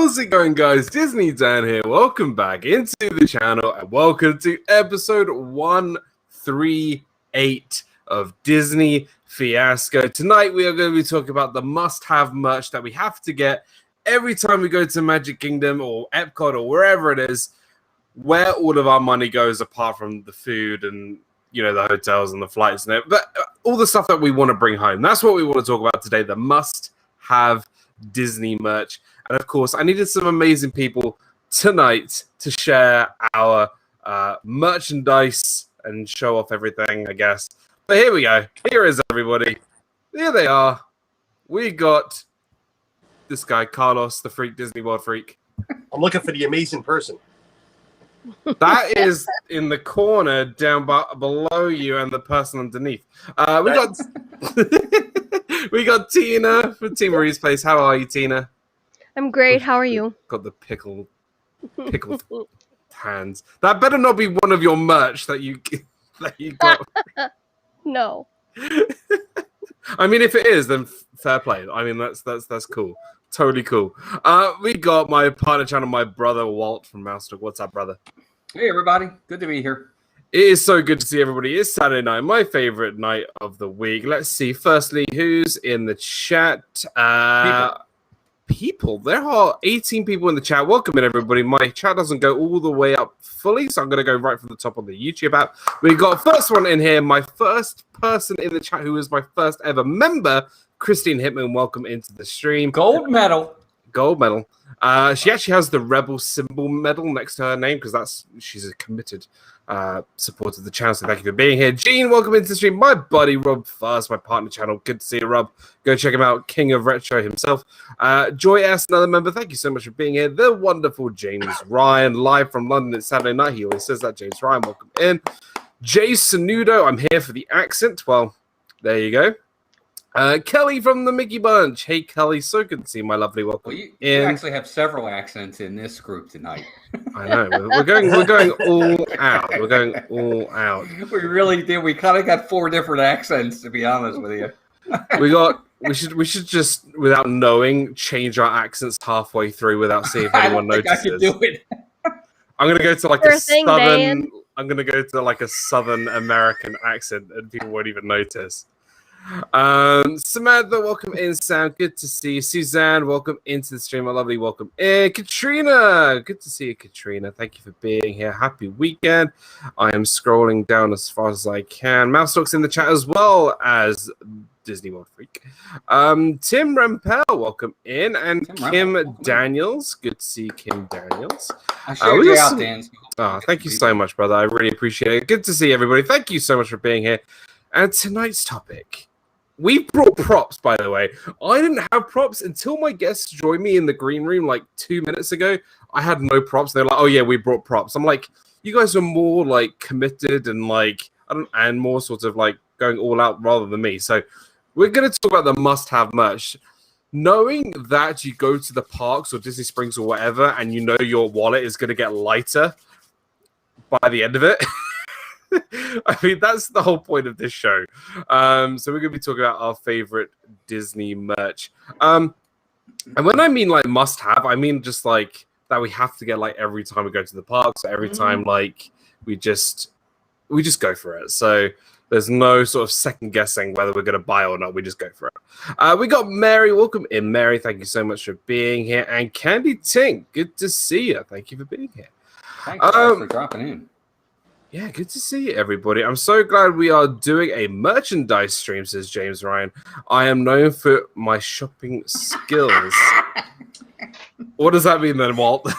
How's it going, guys? Disney Dan here. Welcome back into the channel and welcome to episode 138 of Disney Fiasco. Tonight we are going to be talking about the must-have merch that we have to get every time we go to Magic Kingdom or Epcot or wherever it is, where all of our money goes apart from the food and, you know, the hotels and the flights and but all the stuff that we want to bring home. That's what we want to talk about today, the must-have Disney merch. And of course, I needed some amazing people tonight to share our merchandise and show off everything, I guess. But here we go. Here is everybody. Here they are. We got this guy, Carlos, the freak, Disney World freak. I'm looking for the amazing person. That is in the corner down below you and the person underneath. We got Tina from Team Marie's Place. How are you, Tina? I'm great. How are you? Got the pickled hands. That better not be one of your merch that you got. No. I mean, if it is, then fair play. I mean, that's cool. Totally cool. We got my partner channel, my brother Walt from Mouse Talk. What's up, brother? Hey, everybody. Good to be here. It is so good to see everybody. It's Saturday night, my favorite night of the week. Let's see. Firstly, who's in the chat? People. There are 18 people in the chat. Welcome in, everybody. My chat doesn't go all the way up fully, so I'm going to go right from the top on the YouTube app. We got first one in here. My first person in the chat who was my first ever member, Christine Hitman. Welcome into the stream. Gold medal. Gold medal. She actually has the Rebel symbol medal next to her name because she's a committed supporter of the channel. So thank you for being here. Gene, welcome into the stream. My buddy RobFuz, my partner channel. Good to see you, Rob. Go check him out. King of Retro himself. Joy S, another member. Thank you so much for being here. The wonderful James Ryan, live from London. It's Saturday night. He always says that. James Ryan, welcome in. Jay Sanudo, I'm here for the accent. Well, there you go. Kelly from the Mickey Bunch. Hey, Kelly, so good to see you, my lovely. Welcome. Well, you actually have several accents in this group tonight. I know. We're going all out. We're going all out. We really did. We kind of got 4 different accents, to be honest with you. We should just, without knowing, change our accents halfway through without seeing if anyone notices. I can do it. I'm gonna go to like a southern. I'm gonna go to like a Southern American accent, and people won't even notice. Samantha, welcome in. Sam, good to see you. Suzanne, welcome into the stream. My lovely, welcome in. Katrina, good to see you, Katrina. Thank you for being here. Happy weekend. I am scrolling down as far as I can. Mouse Talk's in the chat as well as Disney World Freak. Tim Rampel, welcome in, and Kim Daniels. Good to see Kim Daniels. I shared you out, Dan. Thank you so much, brother. I really appreciate it. Good to see everybody. Thank you so much for being here. And tonight's topic. We brought props, by the way. I didn't have props until my guests joined me in the green room like 2 minutes ago. I had no props. They're like, "Oh yeah, we brought props." I'm like, "You guys are more like committed and like and more sort of like going all out rather than me." So we're gonna talk about the must-have merch. Knowing that you go to the parks or Disney Springs or whatever, and you know your wallet is gonna get lighter by the end of it. I mean, that's the whole point of this show. So we're going to be talking about our favorite Disney merch. And when I mean like must have, I mean just like that we have to get like every time we go to the parks, every time like we just go for it. So there's no sort of second guessing whether we're going to buy or not. We just go for it. We got Mary. Welcome in, Mary. Thank you so much for being here. And Candy Tink, good to see you. Thank you for being here. Thanks for dropping in. Yeah, good to see you, everybody. I'm so glad we are doing a merchandise stream, says James Ryan. I am known for my shopping skills. What does that mean then, Walt?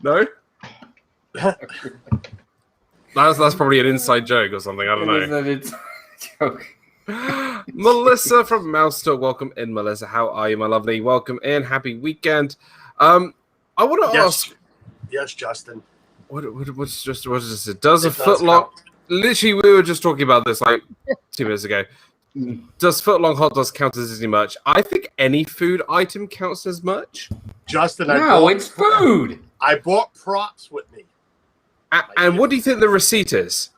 No? That's probably an inside joke or something. I don't know. It's a joke. Melissa from Mouse Talk. Welcome in, Melissa. How are you, my lovely? Welcome in. Happy weekend. I want to ask... Yes, Justin. What is this? Does a footlong? Literally, we were just talking about this like 2 minutes ago. Does footlong hot dogs count as Disney merch? I think any food item counts as merch. Justin, it's food. I bought props with me. And what do you think the receipt is?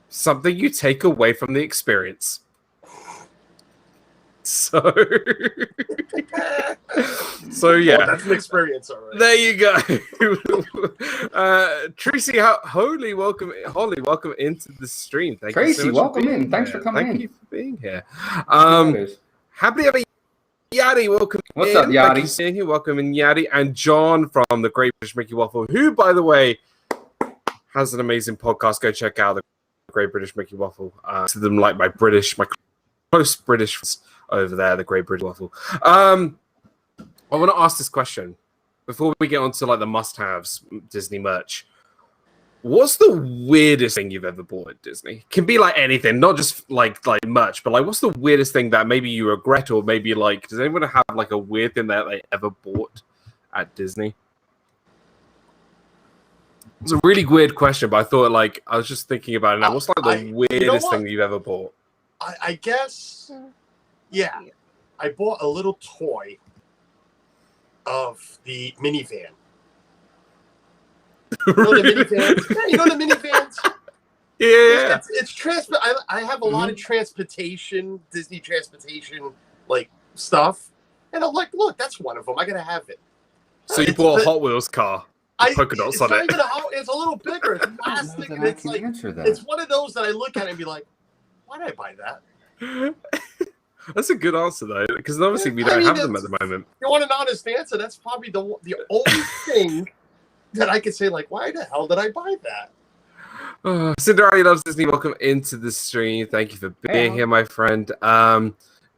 Something you take away from the experience. So, yeah. Well, that's an experience, all right. There you go. Tracy, Holly, welcome into the stream. Thank you so Tracy, much welcome for being in. Thanks here. for coming Thank in. you for being here. There it is. Happy to have Yadi, welcome What's in. up, Yadi? Thank you for seeing you. Welcome in, Yadi. And John from the Great British Mickey Waffle, who, by the way, has an amazing podcast. Go check out the Great British Mickey Waffle. To them, like my close British friends over there, the Great British Waffle. I want to ask this question before we get on to like the must-haves Disney merch. What's the weirdest thing you've ever bought at Disney? Can be like anything, not just like merch, but like what's the weirdest thing that maybe you regret, or maybe like does anyone have like a weird thing that they ever bought at Disney? It's a really weird question, but I thought like I was just thinking about it now. What's like the weirdest thing you've ever bought? I guess, yeah. I bought a little toy of the minivan. You know the minivans? Yeah, you know the minivans? Yeah. It's I have a lot of transportation, Disney transportation, like stuff. And I'm like, look, that's one of them. I got to have it. So you bought a Hot Wheels car. Polka dots on it. It's a little bigger. It's plastic. And it's like, it's one of those that I look at and be like, why did I buy that? That's a good answer, though, because obviously we don't have them at the moment. If you want an honest answer, that's probably the only thing that I could say, like, why the hell did I buy that? Cinderella Loves Disney, welcome into the stream. Thank you for being here, my friend.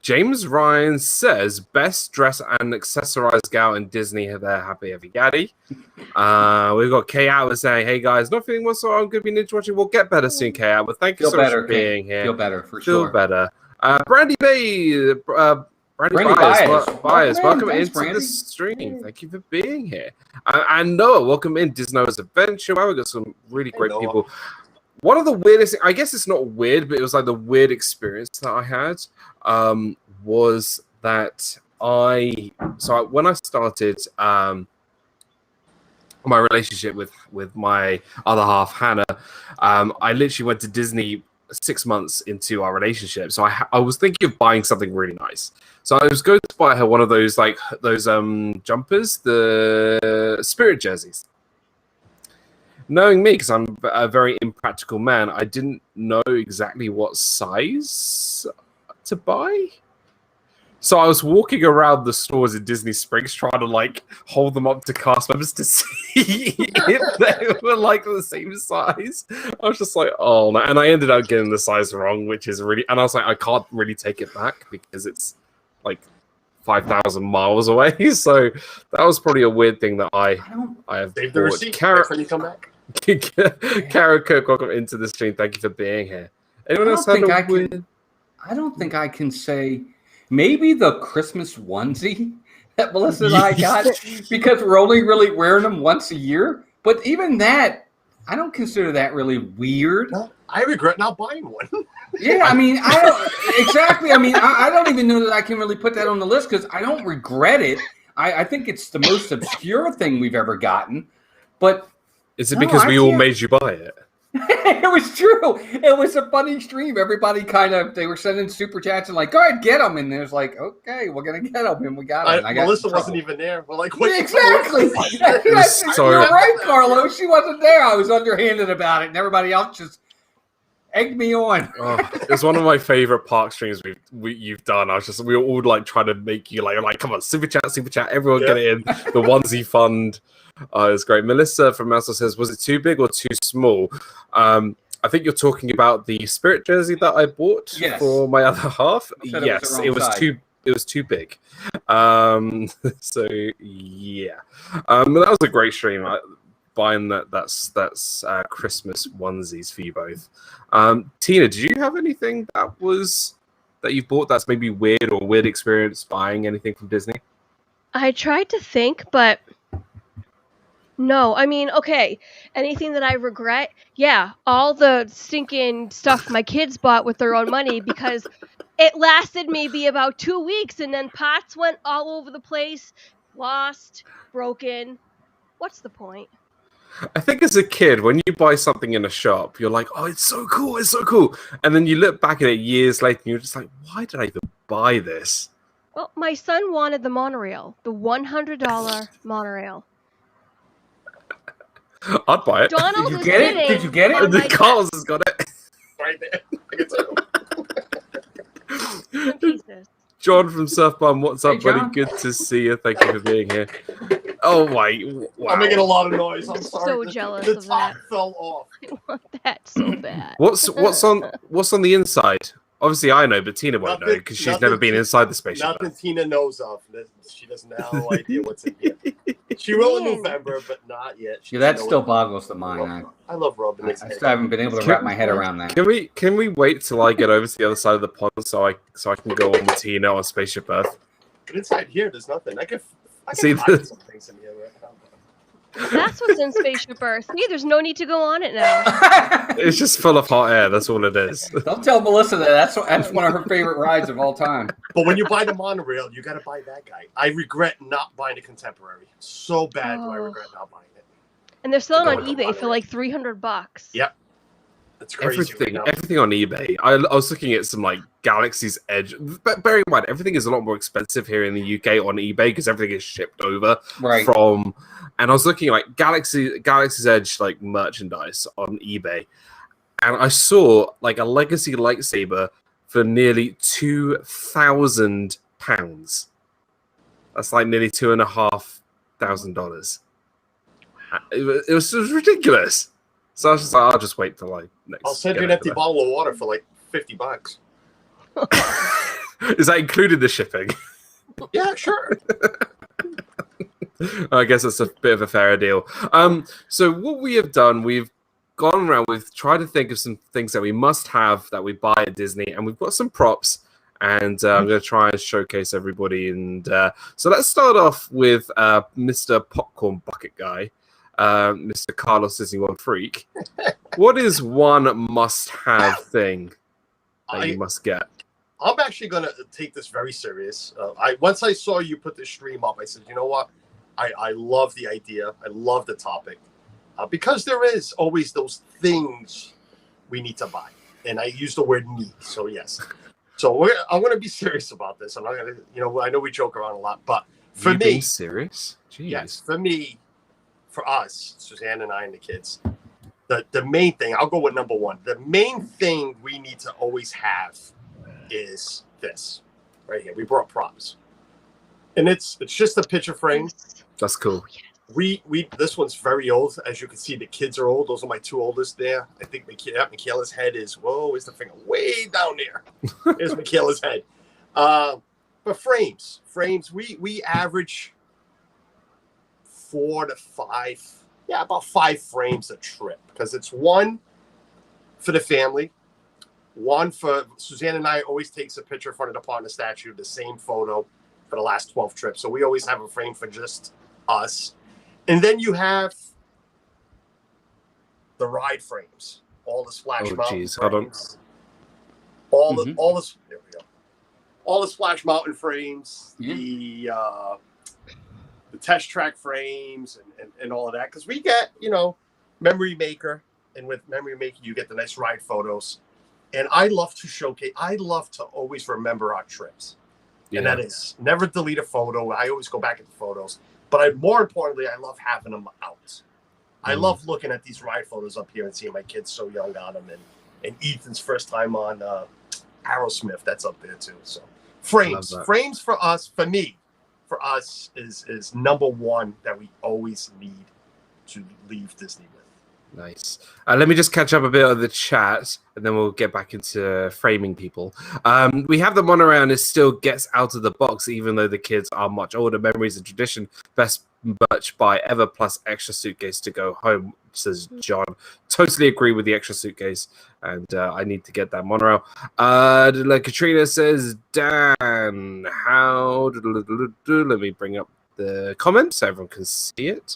James Ryan says, best dress and accessorized gal in Disney. They're happy every gaddy. We've got Kay Hour saying, hey guys, not feeling well, so I'm going to be ninja watching. We'll get better soon, Kay Hour. Thank you so much for being here. Feel better, for sure. Feel better. Brandy Bay, Brandy Byers, welcome into the stream. Thank you for being here. And Noah, welcome in. Disney's Adventure. Wow, we've got some really great people. One of the weirdest, I guess it's not weird, but it was like the weird experience that I had was that when I started my relationship with my other half, Hannah, I literally went to Disney 6 months into our relationship. So I was thinking of buying something really nice. So I was going to buy her one of those jumpers, the Spirit jerseys. Knowing me, because I'm a very impractical man, I didn't know exactly what size to buy. So I was walking around the stores in Disney Springs trying to like hold them up to cast members to see if they were like the same size. I was just like, oh no. And I ended up getting the size wrong, which is really, and I was like, I can't really take it back because it's like 5,000 miles away. So that was probably a weird thing that I have Save the receipt when you come back. Kara Cook, welcome into the stream. Thank you for being here. Anyone else have a weird? I don't think I can say. Maybe the Christmas onesie that Melissa and I got, because we're only really wearing them once a year. But even that, I don't consider that really weird. No, I regret not buying one. Yeah, I mean, I don't exactly. I mean, I don't even know that I can really put that on the list because I don't regret it. I think it's the most obscure thing we've ever gotten. But is it because we all made you buy it? It was true. It was a funny stream. Everybody they were sending super chats and like, go ahead, get them. And there's like, okay, we're going to get them. And we got them. Melissa wasn't even there. We're like, wait. Exactly. You're right, Carlos. She wasn't there. I was underhanded about it. And everybody else just egged me on. It's one of my favorite park streams you've done. We were all like trying to make you like, come on, super chat. Everyone get it in. The onesie fund. It's great. Melissa from Mouse says, was it too big or too small? I think you're talking about the Spirit jersey that I bought for my other half. Yes, it was too big. So yeah, that was a great stream. Buying that's Christmas onesies for you both. Tina, did you have anything that you've bought that's maybe weird or weird experience buying anything from Disney? I tried to think, but no. I mean, okay, anything that I regret? Yeah, all the stinking stuff my kids bought with their own money because it lasted maybe about 2 weeks and then pots went all over the place, lost, broken. What's the point? I think as a kid, when you buy something in a shop, you're like, oh, it's so cool. And then you look back at it years later and you're just like, why did I even buy this? Well, my son wanted the monorail, the $100 monorail. I'd buy it. Donald Did you was get it? sitting Did you get it? on The my Carlos has got it. Right there. I can tell. some pieces. John from Surf Bum, what's Hey, up, buddy? John. Good to see you. Thank you for being here. Oh my! Wow. I'm making a lot of noise. I'm sorry. So The- jealous the of top that. fell off. I want that so bad. What's on the inside? Obviously, I know, but Tina won't know Nothing- because she's nothing never been Ti- inside the spaceship. Nothing Tina knows of. She doesn't have no idea what's in here. She will in Man. November, but not yet. She Yeah, that doesn't know still what- boggles the mind. I love rubbing I his head. still haven't been able to wrap my head around that. Can we wait till I get over to the other side of the pond so I can go on with Tina on Spaceship Earth? But inside here, there's nothing. I can See, hide some things in here right now. That's what's in Spaceship Earth. See, there's no need to go on it now. It's just full of hot air. That's all it is. Don't tell Melissa that. That's one of her favorite rides of all time. But when you buy the monorail, you got to buy that guy. I regret not buying a contemporary. So bad do I Oh. regret not buying it. And they're selling on Go with the eBay for monorail. like $300. Yep. That's crazy. Everything, right now. everything on eBay. I was looking at some like Galaxy's Edge. But bear in mind, everything is a lot more expensive here in the UK on eBay because everything is shipped over Right. from. And I was looking at like Galaxy's Edge like merchandise on eBay, and I saw like a Legacy lightsaber for nearly £2,000. That's like nearly $2,500. It was ridiculous. So I was just like, I'll just wait till like next. I'll send get you an over empty there. bottle of water for like $50. Is that included the shipping? Yeah, sure. I guess that's a bit of a fairer deal. So what we have done, we've gone around, we've tried to think of some things that we must have that we buy at Disney, and we've got some props, and I'm going to try and showcase everybody. And so let's start off with Mr. Popcorn Bucket Guy, Mr. Carlos Disney World Freak. What is one must-have thing that you must get? I'm actually going to take this very serious. Once I saw you put the stream up, I said, you know what? I love the idea. I love the topic. Because there is always those things we need to buy. And I use the word need. So, yes. So I'm going to be serious about this. I'm not going to, I know we joke around a lot. But for You me, being serious? Jeez. yes, for me, for us, Suzanne and I and the kids, the main thing, I'll go with number one. The main thing we need to always have is this right here. We brought props. And it's just a picture frame. That's cool. We this one's very old. As you can see, the kids are old. Those are my two oldest there. I think Michaela's head is, whoa, is the finger way down there. There's Michaela's head. But frames, we average 4 to 5, about 5 frames a trip, because it's one for the family, one for Suzanne and I always takes a picture in front of the partner statue, the same photo for the last 12 trips. So we always have a frame for just us. And then you have the ride frames, all the Splash Mountain geez, hold on. frames. All the there we go. All the Splash Mountain frames, the test track frames, and all of that. Because we get, Memory Maker, and with Memory Maker you get the nice ride photos. And I love to showcase. I love to always remember our trips. Yeah. And that is never delete a photo. I always go back at the photos. But more importantly, I love having them out. I love looking at these ride photos up here and seeing my kids so young on them. And Ethan's first time on Aerosmith, that's up there too. So frames for us, for me, for us is number one that we always need to leave Disney with. Nice. Let me just catch up a bit of the chat, and then we'll get back into framing people. We have the monorail, and it still gets out of the box, even though the kids are much older. Memories and tradition, best merch buy ever, plus extra suitcase to go home, says John. Totally agree with the extra suitcase, and I need to get that monorail. Like Katrina says, Dan, how? Let me bring up the comment so everyone can see it.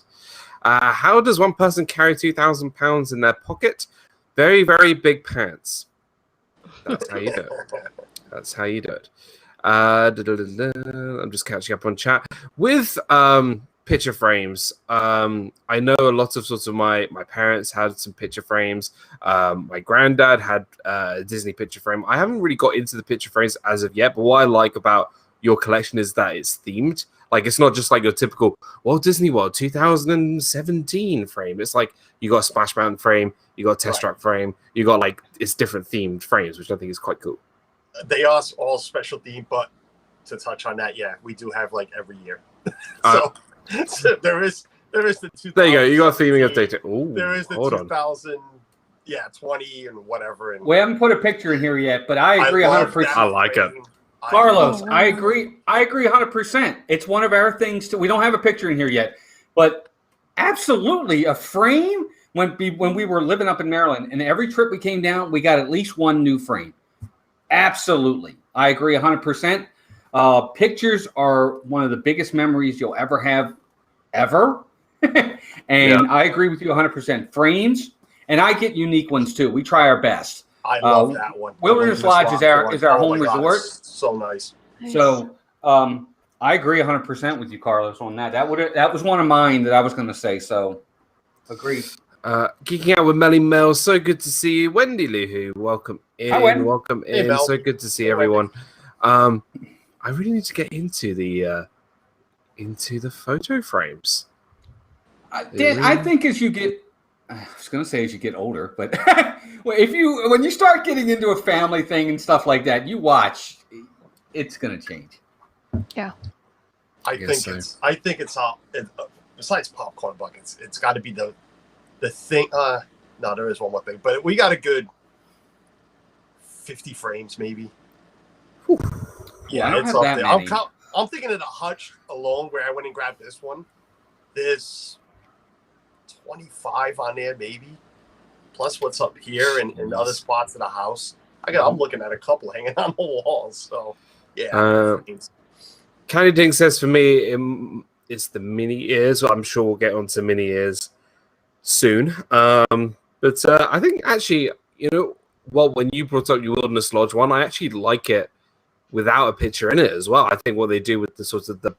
How does one person carry 2,000 pounds in their pocket? Very, very big pants. That's how you do it. That's how you do it. I'm just catching up on chat. With picture frames. I know a lot of sorts of my parents had some picture frames. My granddad had a Disney picture frame. I haven't really got into the picture frames as of yet, but what I like about your collection is that it's themed. Like, it's not just like your typical Walt Disney World 2017 frame. It's like you got a Splash Mountain frame, you got a Test Track frame, you got like it's different themed frames, which I think is quite cool. They are all special themed, but to touch on that, yeah, we do have like every year. So there is the 2000. There you go. You got theming of data. Ooh, there is the hold 2000, 20 and whatever. And We haven't put a picture in here yet, but I agree 100%. I like it. Carlos, I agree 100%. It's one of our things. We don't have a picture in here yet, but absolutely a frame. When we were living up in Maryland, and every trip we came down, we got at least one new frame. Absolutely, I agree 100%. Pictures are one of the biggest memories you'll ever have, ever. And I agree with you 100%. Frames, and I get unique ones too. We try our best. I love that one. Wilderness Lodge is our home resort. So nice. So I agree 100% with you, Carlos, on that. That was one of mine that I was going to say. So agreed. Geeking Out with Melly Mel, so good to see you. Wendy Luhu, welcome in. Hi, Wen. Welcome in. Mel. So good to see everyone. I really need to get into the photo frames. Dan, I think as you get, I was going to say as you get older, but when you start getting into a family thing and stuff like that, you watch, it's going to change. Yeah. I think it's all besides popcorn buckets. It's got to be the thing. No, there is one more thing, but we got a good 50 frames maybe. Whew. Yeah, it's up there. I'm thinking of the hutch alone where I went and grabbed this one. There's 25 on there maybe, plus what's up here and other spots of the house. I'm looking at a couple hanging on the walls. So yeah. Candy Ding says for me it's the mini ears. I'm sure we'll get onto mini ears soon. But I think actually, when you brought up your Wilderness Lodge one, I actually like it without a picture in it as well. I think what they do with the sort of the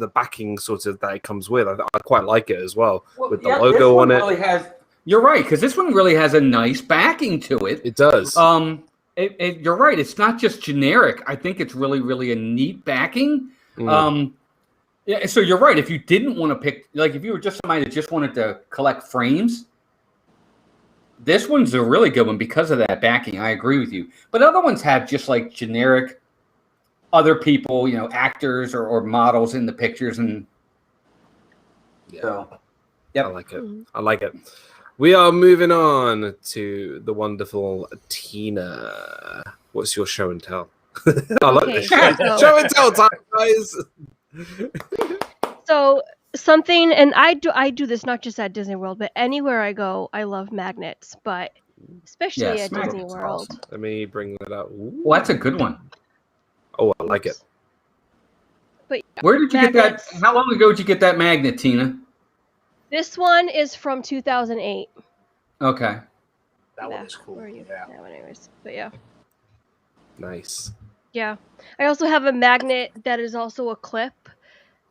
backing sort of that it comes with, I quite like it as well with the logo on it. Really you're right, because this one really has a nice backing to it. It does. You're right. It's not just generic. I think it's really, really a neat backing. Yeah. So you're right. If you didn't want to pick, like if you were just somebody that just wanted to collect frames, this one's a really good one because of that backing. I agree with you. But other ones have just like generic other people, actors or models in the pictures. And so, yeah, I like it. I like it. We are moving on to the wonderful Tina. What's your show and tell? I like this. Show and tell time, guys. So something, and I do this not just at Disney World, but anywhere I go, I love magnets, but especially at Disney World. Awesome. Let me bring that up. Ooh. Well, that's a good one. Oh, I like it. But where did you get that? How long ago did you get that magnet, Tina? This one is from 2008. Okay. That one is cool. Yeah. That one, anyways. But yeah. Nice. Yeah. I also have a magnet that is also a clip.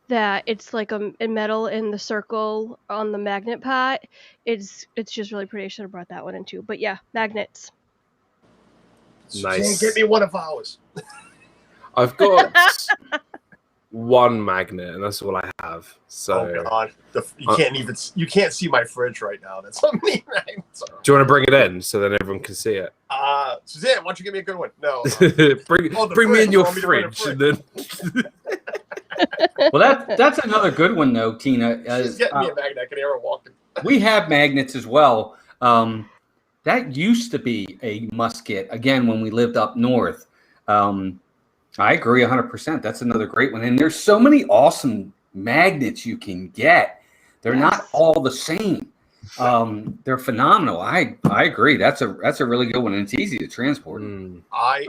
That it's like a metal in the circle on the magnet pot. It's just really pretty. I should have brought that one in too. But yeah, magnets. Nice. Get me one of ours. I've got one magnet, and that's all I have. So, oh god, you can't see my fridge right now. That's on me, right? So. Do you want to bring it in so then everyone can see it? Suzanne, why don't you give me a good one? No. bring me in your fridge, and then. Well, that's another good one though, Tina. She's getting me a magnet. I can hear her walking. We have magnets as well. That used to be a must get again when we lived up north. I agree 100%. That's another great one. And there's so many awesome magnets you can get. They're not all the same. They're phenomenal. I agree. That's a really good one, and it's easy to transport. I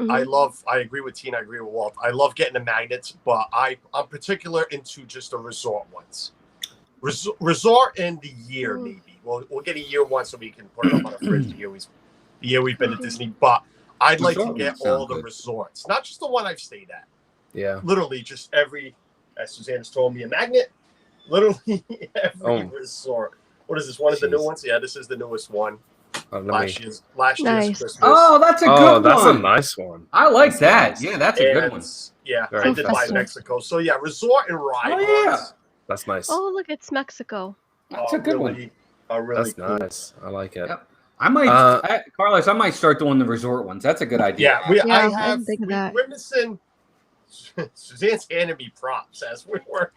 agree with Tina. I agree with Walt. I love getting the magnets, but I'm particular into just the resort ones. Resort and the year maybe. We'll get a year one so we can put it up on a fridge. The year we've been to Disney, but I'd like to get all the resorts, not just the one I've stayed at. Yeah. Literally just every, as Suzanne has told me, a magnet. Literally every Oh. resort. What is this? One of the new Jeez. ones? Yeah, this is the newest one. Let Last me- year's Nice. Christmas. Oh, that's a good Oh, one. that's a nice one. I like That's that. nice. Yeah, that's a good And, one. yeah, Very I did buy festive. Mexico. So yeah, resort and ride Oh, yeah. ones That's nice. Oh, look, it's Mexico. That's a good one. Are really That's cool. nice. I like it. Yep. I might, Carlos. I might start doing the resort ones. That's a good idea. Yeah, Yeah, I I didn't have. think of that. We're missing. Suzanne's handing me props as we work.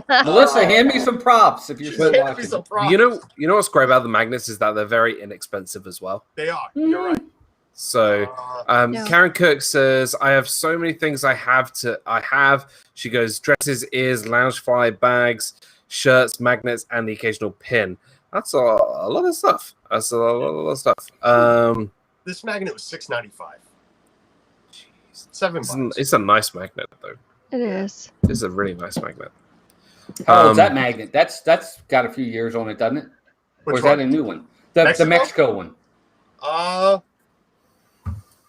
Melissa, hand me some props if you're She's still handing me watching. some props. You know what's great about the magnets is that they're very inexpensive as well. They are. You're right. So Yeah. Karen Cook says, I have so many things I have. She goes, dresses, ears, loungefly, bags, shirts, magnets, and the occasional pin. That's a lot of stuff. That's a lot of stuff. This magnet was $6.95. $7. It's a nice magnet, though. It is. It's a really nice magnet. How old's that magnet? That's got a few years on it, doesn't it? Or Which is that one? a new one? The Mexico one.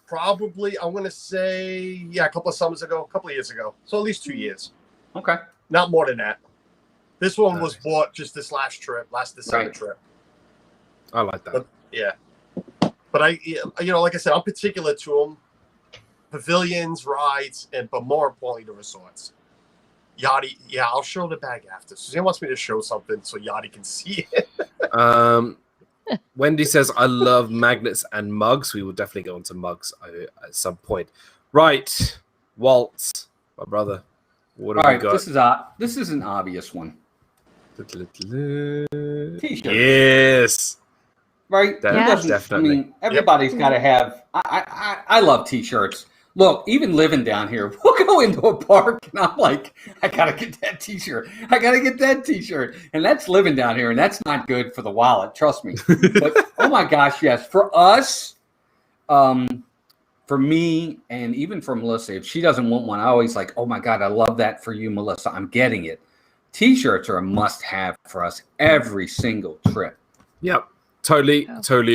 Probably, I want to say, a couple of years ago. So at least 2 years. Okay. Not more than that. This one was Nice. bought just this last December Right. trip. I like that. Yeah. But like I said, I'm particular to them. Pavilions, rides, but more importantly, the resorts. Yachty, yeah, I'll show the bag after. Suzanne wants me to show something so Yachty can see it. Wendy says, I love magnets and mugs. We will definitely go into mugs at some point. Right. Walt, my brother. What have All we right. got? This is an obvious one. T-shirt. Yes. Right? That- Who Yeah. doesn't- Definitely. I mean, everybody's got to have. I love T-shirts. Look, even living down here, we'll go into a park and I'm like, I gotta get that T-shirt. I gotta get that T-shirt, and that's living down here, and that's not good for the wallet. Trust me. But oh my gosh, yes, for us, for me, and even for Melissa, if she doesn't want one, I always like, oh my God, I love that for you, Melissa. I'm getting it. T-shirts are a must-have for us every single trip. Yep. Totally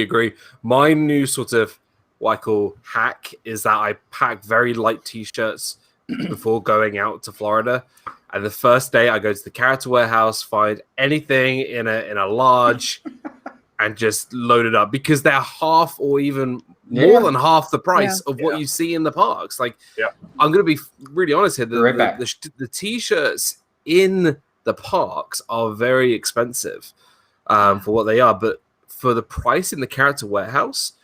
agree. My new sort of what I call hack is that I pack very light T-shirts before going out to Florida. And the first day I go to the character warehouse, find anything in a large and just load it up because they're half or even more than half the price of what you see in the parks. Like, I'm going to be really honest here. The T-shirts in the parks are very expensive for what they are. But for the price in the character warehouse,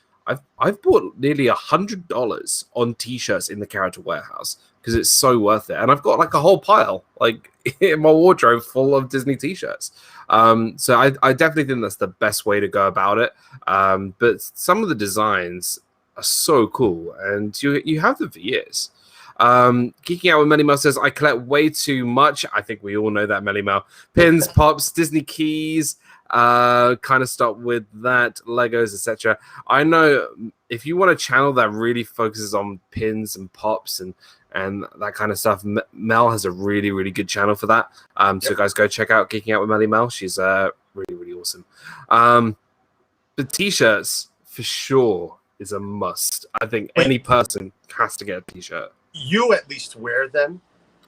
I've bought nearly $100 on T-shirts in the character warehouse because it's so worth it, and I've got like a whole pile like in my wardrobe full of Disney T-shirts. So I definitely think that's the best way to go about it. But some of the designs are so cool, and you have them for years. Geeking Out with Melly Mel says, I collect way too much. I think we all know that, Melly Mel. Pins, pops, Disney keys. Kind of stop with that, Legos, etc. I know if you want a channel that really focuses on pins and pops and that kind of stuff, Mel has a really good channel for that. So guys, go check out Geeking Out with Melly Mel. She's really awesome. The T-shirts for sure is a must. I think any person has to get a T-shirt. You at least wear them,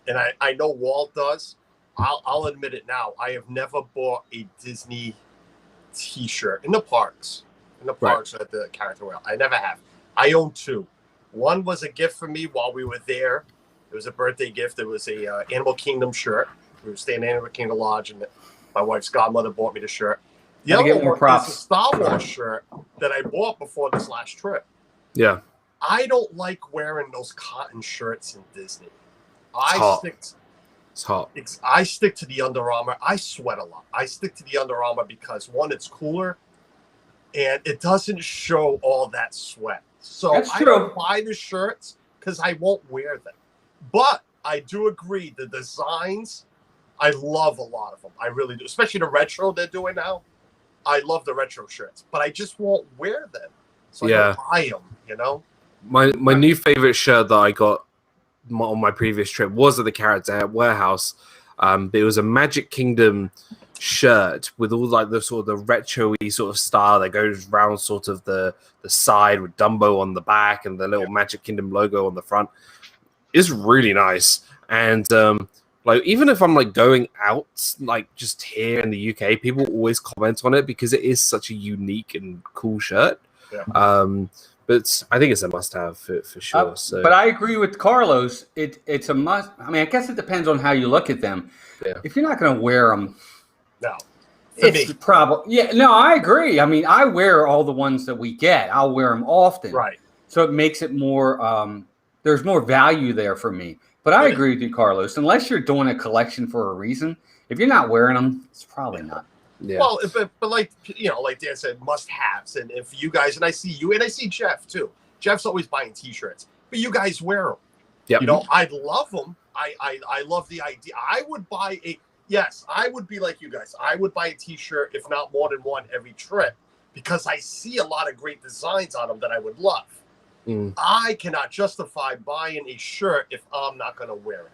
and I know Walt does. I'll admit it now. I have never bought a Disney T-shirt in the parks. At the character world. I never have. I own two. One was a gift for me while we were there. It was a birthday gift. It was a Animal Kingdom shirt. We were staying in Animal Kingdom Lodge, and my wife's godmother bought me the shirt. The other one is a Star Wars shirt that I bought before this last trip. Yeah. I don't like wearing those cotton shirts in Disney. It's hot. I stick to the Under Armour. I sweat a lot. I stick to the Under Armour because, one, it's cooler, and it doesn't show all that sweat. So I don't buy the shirts because I won't wear them. But I do agree, the designs, I love a lot of them. I really do, especially the retro they're doing now. I love the retro shirts, but I just won't wear them. So I don't buy them, you know? My new favorite shirt that I got on my previous trip was at the character warehouse. But it was a Magic Kingdom shirt with all like the sort of the retro-y sort of style that goes around sort of the side with Dumbo on the back and the little Magic Kingdom logo on the front. It's really nice. And Like, even if I'm like going out, like just here in the UK, people always comment on it because it is such a unique and cool shirt. Yeah. But I think it's a must-have for sure. But I agree with Carlos. It's a must. I mean, I guess it depends on how you look at them. Yeah. If you're not going to wear them, No. it's probably No, I agree. I mean, I wear all the ones that we get. I'll wear them often. Right. So it makes it more. There's more value there for me. But I agree with you, Carlos. Unless you're doing a collection for a reason, if you're not wearing them, it's probably not. Yeah. Well, but like like Dan said, must-haves, and if you guys, and I see you, and I see Jeff too. Jeff's always buying T-shirts, but you guys wear them. Yep. You know, I love them. I love the idea. I would buy I would be like you guys. I would buy a T-shirt, if not more than one, every trip, because I see a lot of great designs on them that I would love. I cannot justify buying a shirt if I'm not going to wear it.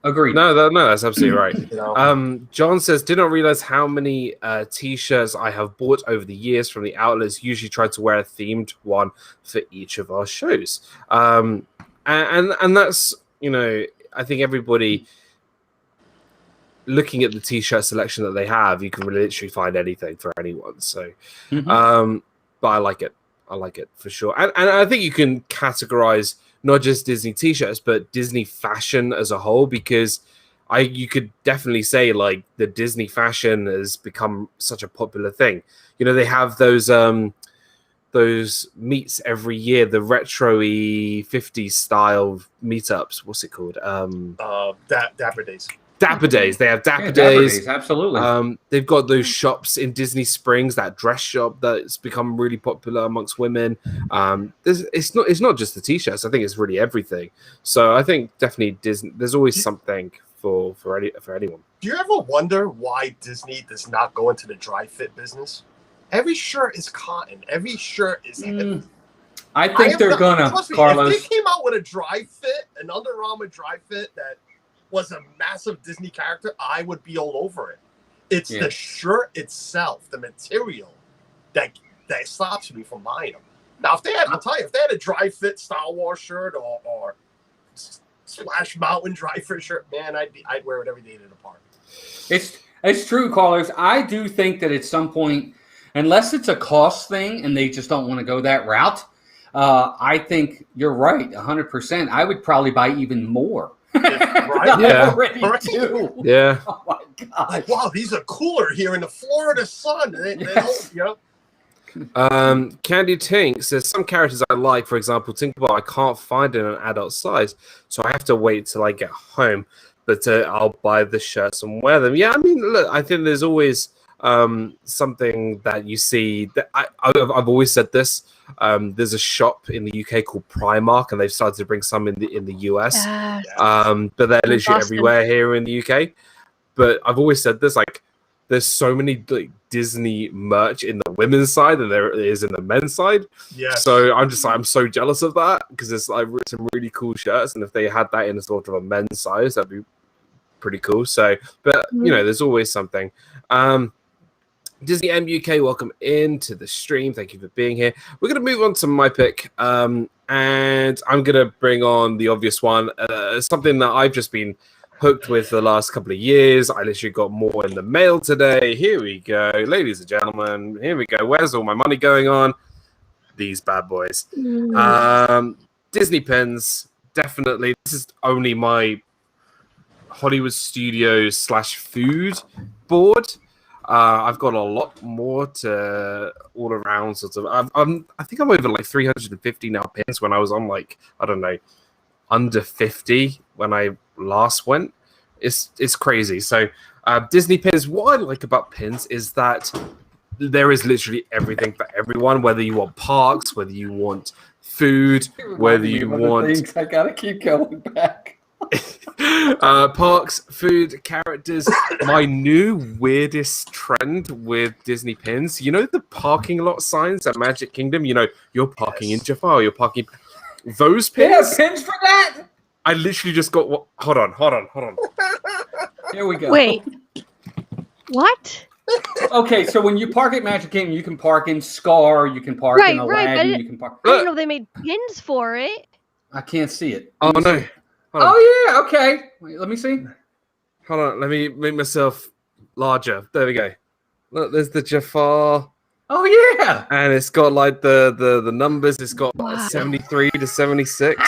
Agreed. No, that's absolutely right. You know? John says, did not realize how many T-shirts I have bought over the years from the outlets. Usually try to wear a themed one for each of our shows. And that's, I think everybody looking at the T-shirt selection that they have, you can literally find anything for anyone. So, but I like it. I like it for sure. And I think you can categorize not just Disney T-shirts, but Disney fashion as a whole, because you could definitely say like the Disney fashion has become such a popular thing. They have those meets every year, the retro-y 50s style meetups. What's it called? Dapper Days. Dapper Days. They have Dapper Dapper Days. Days, absolutely. They've got those shops in Disney Springs, that dress shop that's become really popular amongst women. It's not just the T-shirts. I think it's really everything. So I think definitely Disney. There's always something for anyone. Do you ever wonder why Disney does not go into the dry fit business? Every shirt is cotton. Every shirt is heavy. I think they're gonna, Carlos. If they came out with a dry fit, an Under Armour dry fit that was a massive Disney character, I would be all over it. It's the shirt itself, the material that stops me from buying them. Now, I'll tell you, if they had a dry fit Star Wars shirt or Splash Mountain dry fit shirt, man, I'd wear it every day to the park. It's true, Carlos. I do think that at some point, unless it's a cost thing and they just don't want to go that route, I think you're right, 100%. I would probably buy even more. Right? Yeah. Do. Yeah. Oh my god! Like, wow, these are cooler here in the Florida sun. They don't, Candy Tink says, some characters I like, for example, Tinkerbell, I can't find in an adult size, so I have to wait till I get home. But I'll buy the shirts and wear them. Yeah, I mean, look, I think there's always something that you see that I've always said this. There's a shop in the UK called Primark, and they've started to bring some in the US. Yes. But they're literally everywhere here in the UK. But I've always said this, like, there's so many like Disney merch in the women's side than there is in the men's side. Yeah. So I'm so jealous of that, because it's like some really cool shirts, and if they had that in a sort of a men's size, that'd be pretty cool. So, but there's always something. Disney MUK, welcome into the stream. Thank you for being here. We're going to move on to my pick, and I'm going to bring on the obvious one, something that I've just been hooked with the last couple of years. I literally got more in the mail today. Here we go, ladies and gentlemen. Here we go. Where's all my money going on? These bad boys. Disney pins, definitely. This is only my Hollywood Studios / food board. I've got a lot more to all around sort of. I think I'm over like 350 now pins, when I was on like, I don't know, under 50 when I last went. It's crazy. So Disney pins, what I like about pins is that there is literally everything for everyone, whether you want parks, whether you want food, whether you want... I gotta keep going back. Parks, food, characters. My new weirdest trend with Disney pins, the parking lot signs at Magic Kingdom, you're parking in Jafar, you're parking... Those pins? Yeah, pins for that? I literally just got... Hold on. Here we go. Wait. What? Okay, so when you park at Magic Kingdom, you can park in Scar, you can park in Aladdin, you can park... I didn't know they made pins for it. I can't see it. Oh, no. Oh, yeah, okay. Wait, let me see. Hold on, let me make myself larger. There we go. Look, there's the Jafar. Oh yeah. And it's got like the numbers. It's got Wow. 73 to 76.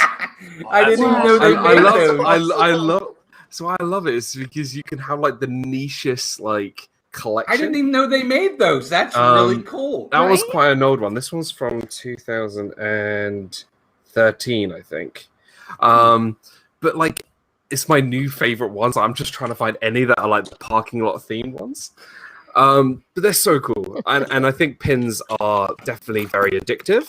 I didn't even know they I made love, those. I love. So I love it. It's because you can have like the nichest like collection. I didn't even know they made those. That's really cool. That was Right? quite an old one. This one's from 2013, I think. But like, it's my new favorite ones. I'm just trying to find any that are like the parking lot themed ones. But they're so cool, and I think pins are definitely very addictive.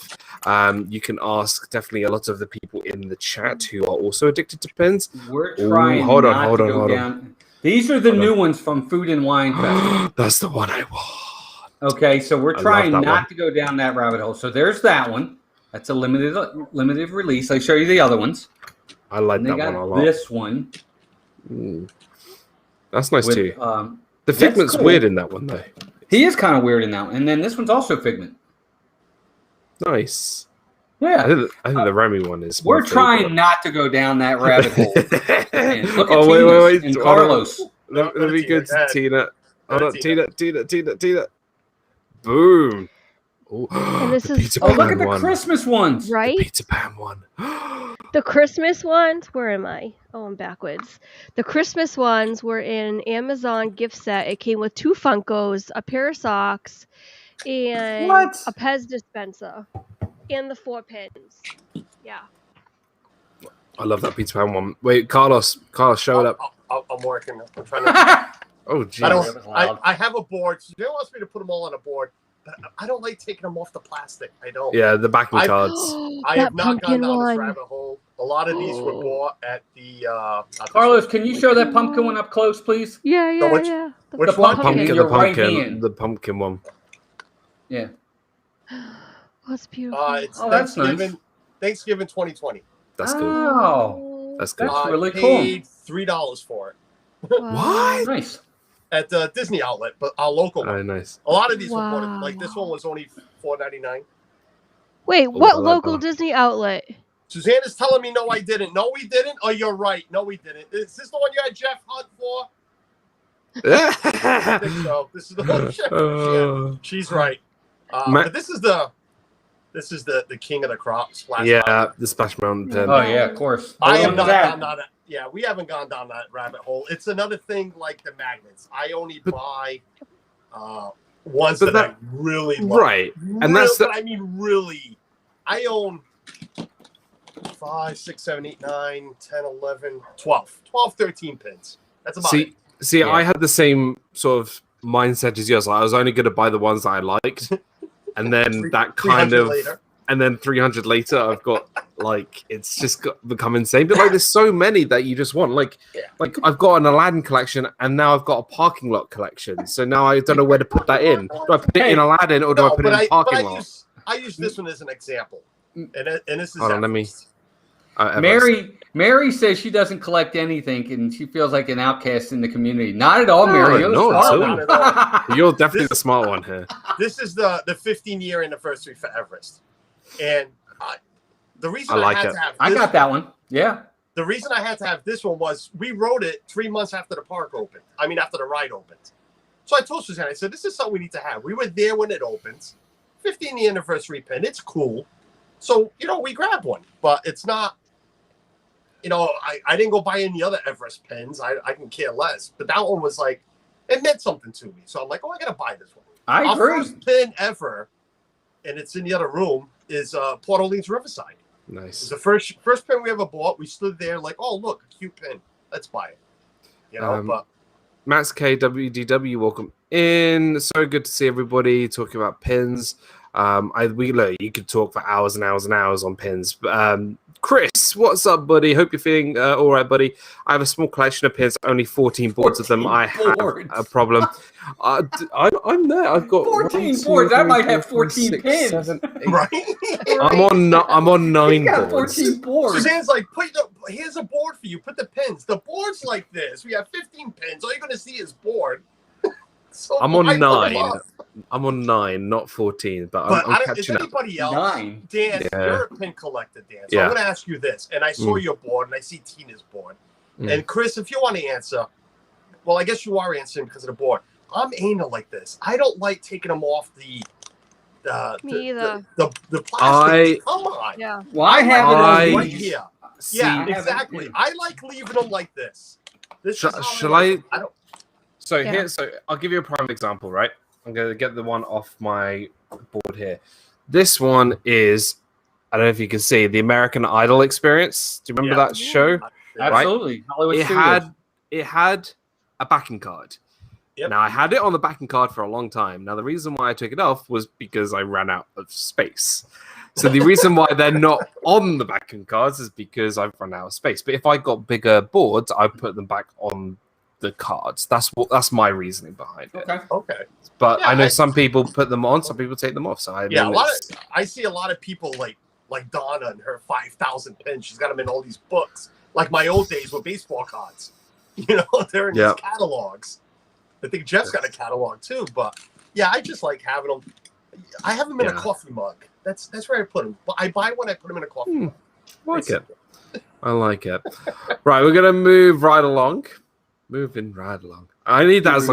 You can ask definitely a lot of the people in the chat who are also addicted to pins. We're trying hold on, not hold to on, go hold on. down. These are the new ones from Food and Wine Festival. That's the one I want. Okay, so we're I trying love that not one. to go down that rabbit hole. So there's that one. That's a limited release. I show you the other ones. I like And they that one got a lot. this one. That's nice With, too. The that's Figment's cool. weird in that one though. He is kind of weird in that one. And then this one's also Figment. Nice. Yeah. I think the Remy one is. We're my trying favorite. not to go down that rabbit hole. And look at Oh, wait. and Hold on. Carlos. Let me go to Tina. Hold on, Tina. Tina. Boom. Ooh, And this the is- Peter Oh, look Pan at the one. Christmas ones. Right? The Peter Pan one. The Christmas ones, where am I? Oh, I'm backwards. The Christmas ones were in Amazon gift set. It came with 2 Funkos, a pair of socks, and What? a Pez dispenser, and the 4 pins. Yeah. I love that Peter Pan one. Wait, Carlos, show it up. I'm working. I'm trying to. Oh, I jeez. That was don't. loud. I have a board. So they wants me to put them all on a board, but I don't like taking them off the plastic. I don't. Yeah, the backing I- cards. I That have not gone pumpkin down this one. rabbit hole. A lot of these were bought at the. not this Carlos, one. can you show that pumpkin one up close, please? Yeah, yeah, which- yeah. which The one? pumpkin in The your right hand. the pumpkin one. Yeah. Oh, that's beautiful. It's Oh, that's Thanksgiving. nice. Thanksgiving 2020. That's cool. Oh, That's good. that's really I cool. paid $3 for it Wow. Nice. at the Disney outlet, but our local one. Oh, nice. A lot of these were bought Wow. like this one was only $4.99. Wait, I what like local that. Disney outlet? Suzanne is telling me no, I didn't. No, we didn't. Oh, you're right. No, we didn't. Is this the one you had Jeff Hunt for? I think so. This is the one. She's right. But this is the king of the crop. Splash yeah, Mountain. the Splash Mountain pin. Oh yeah, of course. I Hold have on not to that. gone down that. Yeah, we haven't gone down that rabbit hole. It's another thing like the magnets. I only buy ones But that I really love. Right. And that's the- but I mean really. I own 5, 6, 7, 8, 9, 10, 11, 12. 12, 13 pins. That's about it. See, Yeah. I had the same sort of mindset as yours. Like, I was only going to buy the ones that I liked, and then that kind 300 of, later. and then 300 later, I've got like it's just become insane. But like, there's so many that you just want. Like I've got an Aladdin collection, and now I've got a parking lot collection. So now I don't know where to put that in. Do I put it in Aladdin or do I put it in parking lot? I use this one as an example. And this is Hold on, let me. Mary says she doesn't collect anything and she feels like an outcast in the community. Not at all, Mary. You're no, the smart no. one. Not at all. You're definitely the smart one here. This is the 15-year anniversary for Everest. And the reason I like had it. to have I this got that one. Yeah. The reason I had to have this one was we wrote it 3 months after the park opened. I mean, after the ride opened. So I told Suzanne, I said, this is something we need to have. We were there when it opens. 15th anniversary pin. It's cool. So, we grabbed one. But it's not, I didn't go buy any other Everest pins. I can care less. But that one was like, it meant something to me. So I'm like, I got to buy this one. I Our agree. first pin ever, and it's in the other room, is Port Orleans Riverside. It was Nice. the first pin we ever bought. We stood there like, oh, look, a cute pin. Let's buy it. But Max KWDW, welcome in. So good to see everybody talking about pins. You could talk for hours and hours and hours on pins. Chris, what's up, buddy? Hope you're feeling all right, buddy. I have a small collection of pins, only 14 boards of them. I have boards. a problem. I'm there. I've got 14 boards. I might have 14 pins. 7, 8. right? I'm on 9 You got boards. 14 boards. Suzanne's like, here's a board for you. Put the pins. The board's like this. We have 15 pins. All you're going to see is board. So I'm on I put 9. them up. I'm on 9, not 14, but But I'm is catching up. anybody else? 9. Dan, Yeah. you're a pin collector, Dan. So Yeah. I'm going to ask you this. And I saw your board, and I see Tina's board. And Chris, if you want to answer, well, I guess you are answering because of the board. I'm anal like this. I don't like taking them off the Me either. the plastic. Come on. Yeah. Well, I have it on right these. here. See, Yeah, exactly. I like leaving them like this. Shall I? I don't. So Yeah. here, so I'll give you a prime example, right? I'm gonna get the one off my board here. This one is, I don't know if you can see, the American Idol experience. Do you remember that show? Absolutely. Hollywood Studios. It had a backing card. Yep. Now I had it on the backing card for a long time. Now the reason why I took it off was because I ran out of space. So the reason why they're not on the backing cards is because I've run out of space. But if I got bigger boards, I put them back on the cards. That's my reasoning behind it. Okay. But Yeah, I know some people put them on, some people take them off. So I see a lot of people like Donna and her 5,000 pins. She's got them in all these books, like my old days with baseball cards. You know, they're in these catalogs. I think Jeff's got a catalog too. But yeah, I just like having them. I have them in a coffee mug. That's where I put them. But I buy one, I put them in a coffee mug. I like it. Right, we're gonna move right along. Moving right along. I need that as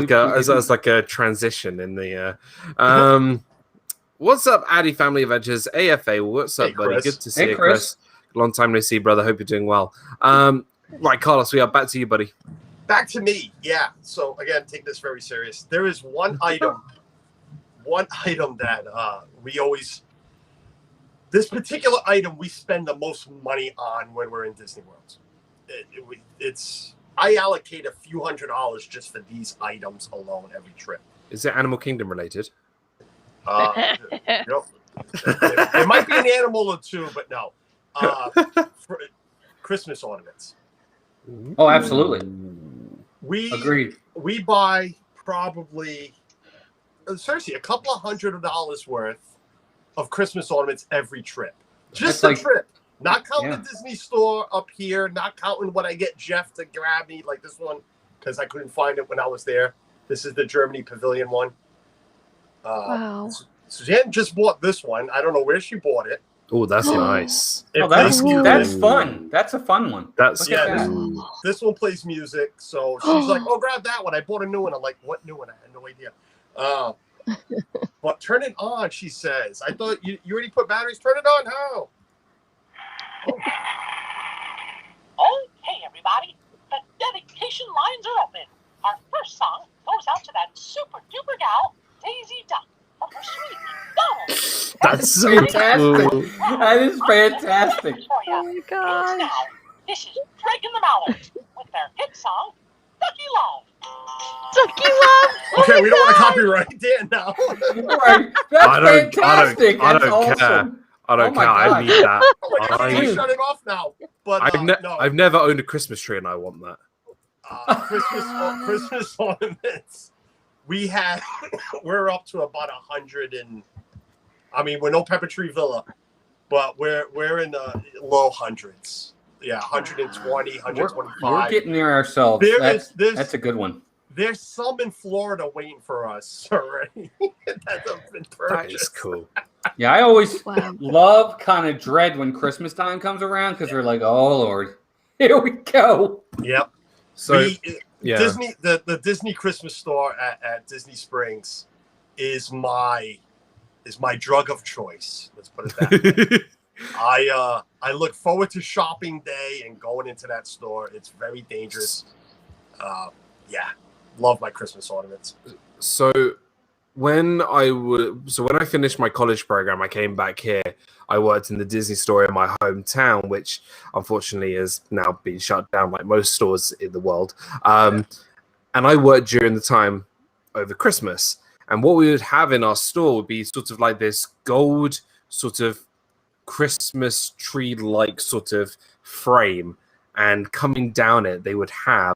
like a transition in the. What's up, Addy Family Adventures AFA? What's up, buddy? Chris. Good to see you, Chris. Long time no see, brother. Hope you're doing well. Right, Carlos, we are back to you, buddy. Back to me. Yeah. So again, take this very serious. There is one item that we always. This particular item we spend the most money on when we're in Disney World. It's. I allocate a few $100s just for these items alone every trip. Is it Animal Kingdom related? It might be an animal or two, but no. For Christmas ornaments. Oh, absolutely. Agreed. We buy probably, seriously, a couple of $100 worth of Christmas ornaments every trip. Just a trip. Not counting the Disney store up here, not counting what I get Jeff to grab me, like this one, because I couldn't find it when I was there. This is the Germany Pavilion one. Wow. Suzanne just bought this one. I don't know where she bought it. Oh, that's nice. That's fun. That's a fun one. This one plays music, so she's like, "Oh, grab that one." I bought a new one. I'm like, "What new one?" I had no idea. But turn it on, she says. I thought you already put batteries. Turn it on now. Okay, everybody, the dedication lines are open. Our first song goes out to that super duper gal, Daisy Duck, from her sweet Donald. That's so fantastic. cool. That is fantastic. Oh my god. Now, this is Drake and the Mallards with their hit song, Ducky Love. Ducky Love! Okay, we don't want to copyright Dan now. Right. That's fantastic. I don't That's awesome. care. I don't care. God. I need that. Shut it off now. But I've never owned a Christmas tree, and I want that. Christmas ornaments. We're up to about 100 and. I mean, we're no Pepper Tree Villa, but we're in the low hundreds. Yeah, 120, 125. We're getting there ourselves. That's a good one. There's some in Florida waiting for us already. That have been purchased. That is cool. Yeah, I always love, kind of dread when Christmas time comes around because we're like, oh Lord, here we go. Yep. So Disney, the Disney Christmas store at Disney Springs is my drug of choice. Let's put it that way. I look forward to shopping day and going into that store. It's very dangerous. Love my Christmas ornaments. So when I finished my college program, I came back here. I worked in the Disney store in my hometown, which unfortunately has now been shut down, like most stores in the world. And I worked during the time over Christmas. And what we would have in our store would be sort of like this gold sort of Christmas tree-like sort of frame. And coming down it, they would have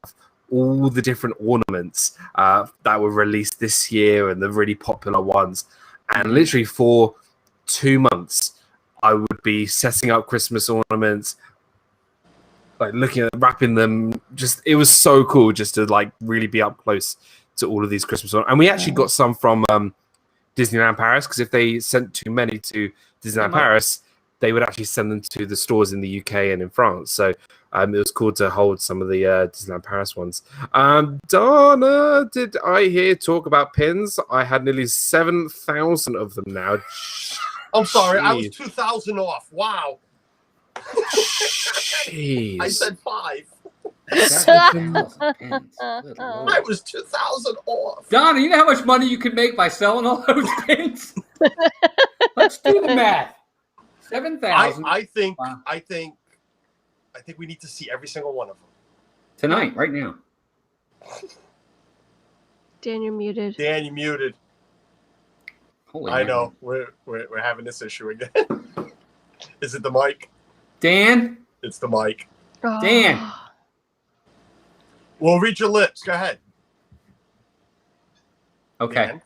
all the different ornaments that were released this year and the really popular ones. And literally for 2 months, I would be setting up Christmas ornaments, like looking at wrapping them. Just, it was so cool just to like really be up close to all of these Christmas ornaments. And we actually got some from Disneyland Paris, because if they sent too many to Disneyland Paris, they would actually send them to the stores in the UK and in France. So it was cool to hold some of the Disneyland Paris ones. Donna, did I hear talk about pins? I had nearly 7,000 of them now. I'm sorry, I was Jeez. 2,000 off. Wow. Jeez. I said 5. 7,000 pins. Good I Lord. was 2,000 off. Donna, you know how much money you could make by selling all those pins? Let's do the math. 7,000 I think Wow. we need to see every single one of them. tonight, right now. Dan, you're muted. Dan, you muted. Holy I mackerel. know. We're having this issue again. Is it the mic? Dan, It's the mic. Oh. Dan. Well, read your lips. Go ahead. okay. Dan.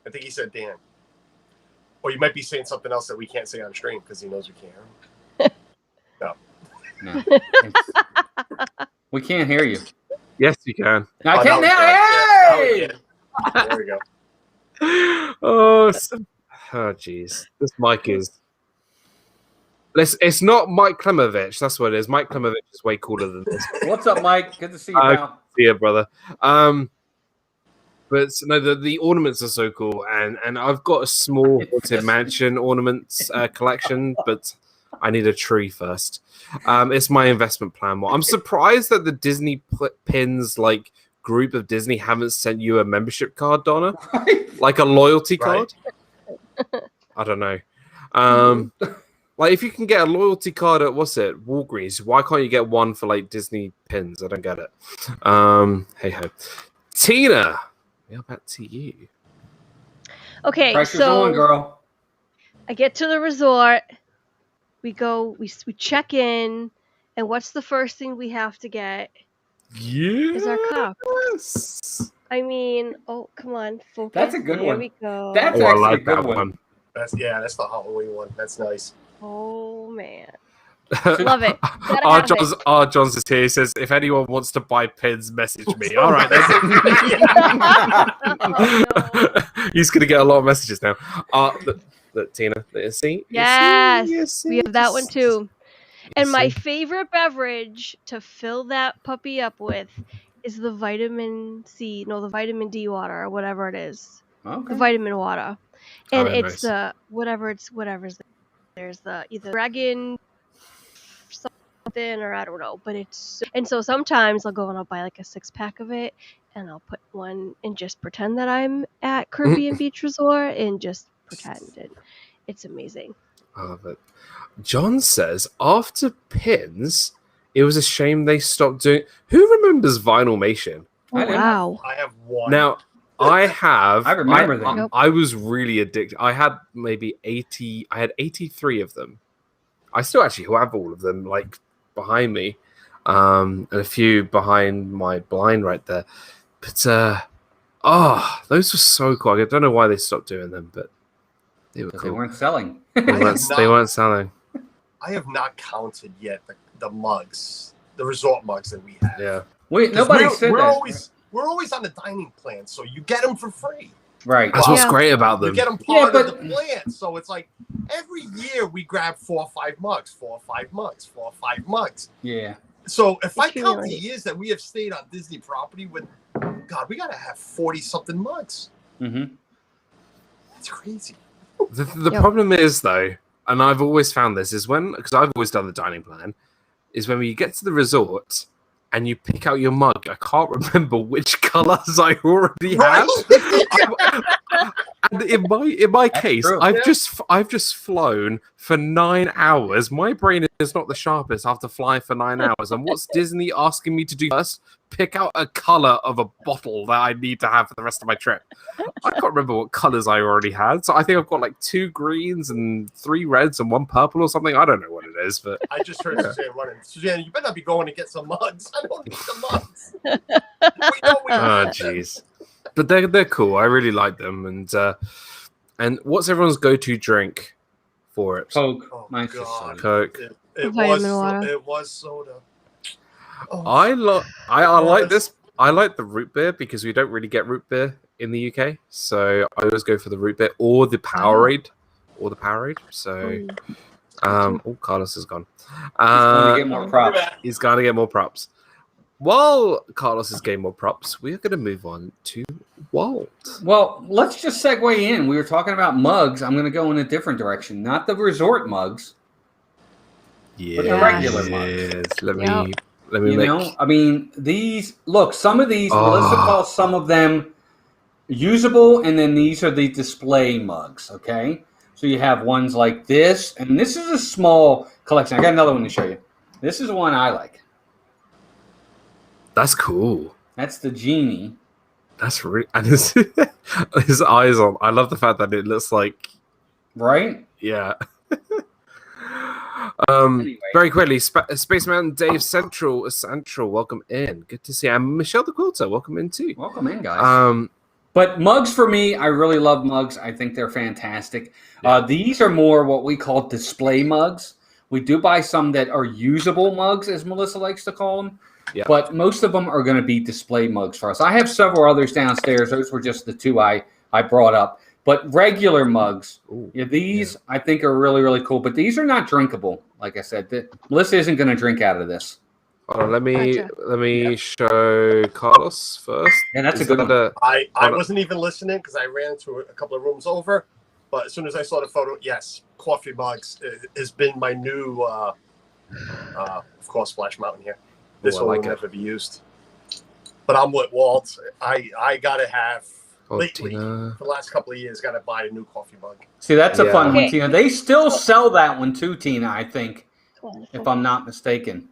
I think he said Dan. Or you might be saying something else that we can't say on stream because he knows we can't hear him. No. We can't hear you. Yes, you can. I Oh, can't now now. we Hey! can. Yeah, there we go. Oh, jeez. This mic is. It's not Mike Klemovich. That's what it is. Mike Klemovich is way cooler than this. What's up, Mike? Good to see you, pal. See ya, brother. But no, the ornaments are so cool, and I've got a small haunted mansion ornaments collection, but I need a tree first. It's my investment plan. I'm surprised that the Disney pins like group of Disney haven't sent you a membership card, Donna, like a loyalty card. I don't know. Like if you can get a loyalty card at Walgreens, why can't you get one for like Disney pins? I don't get it. Hey ho, Tina. How back to you? Okay, Pressure's so on, girl. I get to the resort. We go. We check in, and what's the first thing we have to get? Yeah. Is our cup. I mean, oh come on, focus. That's a good there one. we go. That's Oh, I actually like a good that one. one. That's the Halloween one. That's nice. Oh man, love it. Gotta Our have it. John's is here. He says, if anyone wants to buy pins, message me. All right, then. He's gonna get a lot of messages now. Look, Tina, see? Yes, we have that one too. And my favorite beverage to fill that puppy up with is the vitamin D water or whatever it is. Okay. The vitamin water. And Oh, it's nice. the whatever's there's the either dragon something or I don't know, but and so sometimes I'll go and I'll buy like a 6-pack of it and I'll put one and just pretend that I'm at Caribbean Beach Resort and just pretend it. It's amazing. I love it. John says, after pins, it was a shame they stopped doing. Who remembers Vinylmation? I didn't. Wow. I have one. Now, I have. I remember them. Nope. I was really addicted. I had maybe 80. I had 83 of them. I still actually have all of them, like behind me, and a few behind my blind right there. But those were so cool. I don't know why they stopped doing them, but they were They cool. weren't selling. They weren't selling. I have not counted yet the mugs, the resort mugs that we have. Yeah. Wait, nobody said that. We're always on the dining plan, so you get them for free. Right. That's what's Yeah. great about You them. get them Yeah, part but- of the plan, so it's like every year we grab 4 or 5 mugs, 4 or 5 mugs, 4 or 5 mugs. Yeah. So if I count the Accumulate. years that we have stayed on Disney property with, God, we gotta have 40-something mugs. Mm-hmm. That's crazy. The Yep. problem is, though, and I've always found this, is because I've always done the dining plan, is when you get to the resort and you pick out your mug, I can't remember which colours I already have. And in my That's case, true. I've just flown for 9 hours. My brain is not the sharpest after flying for 9 hours. And what's Disney asking me to do first? Pick out a color of a bottle that I need to have for the rest of my trip. I can't remember what colors I already had. So I think I've got like 2 greens and 3 reds and 1 purple or something. I don't know what it is, but I just heard Suzanne running. Suzanne, you better not be going to get some mugs. I don't need the mugs. We know we oh have them. jeez. But they're cool. I really like them. And what's everyone's go-to drink for it? Coke. Oh, Mine's just God. soda. Coke. Vitamin water. It was soda. Oh, I like this. I like the root beer because we don't really get root beer in the UK. So I always go for the root beer or the Powerade. So Carlos is gone. He's going to get more props. He's going to get more props. While Carlos is getting more props, we're going to move on to Walt. Well, let's just segue in. We were talking about mugs. I'm going to go in a different direction. Not the resort mugs. But the regular mugs. Let me make... I mean, these... Look, some of these, Melissa calls some of them usable, and then these are the display mugs, okay? So you have ones like this, and this is a small collection. I got another one to show you. This is the one I like. That's cool. That's the genie. That's really... And his eyes on... I love the fact that it looks like... Right? Yeah. Anyway. Very quickly, Spaceman Dave Central, welcome in. Good to see you. And Michelle the Quilter, welcome in too. Welcome in, guys. But mugs for me, I really love mugs. I think they're fantastic. These are more what we call display mugs. We do buy some that are usable mugs, as Melissa likes to call them. Yeah. But most of them are going to be display mugs for us. I have several others downstairs. Those were just the two I brought up. But regular mugs, these I think are really, really cool. But these are not drinkable. Like I said, Melissa isn't going to drink out of this. Let me show Carlos first. And that's a good one. I wasn't even listening because I ran to a couple of rooms over. But as soon as I saw the photo, yes, coffee mugs has been my new, of course, Splash Mountain here. This one will never be used. But I'm with Walt. I got to have... Lately, for the last couple of years, got to buy a new coffee mug. See, that's a fun one, Tina. They still sell that one too, Tina, I think, if I'm not mistaken.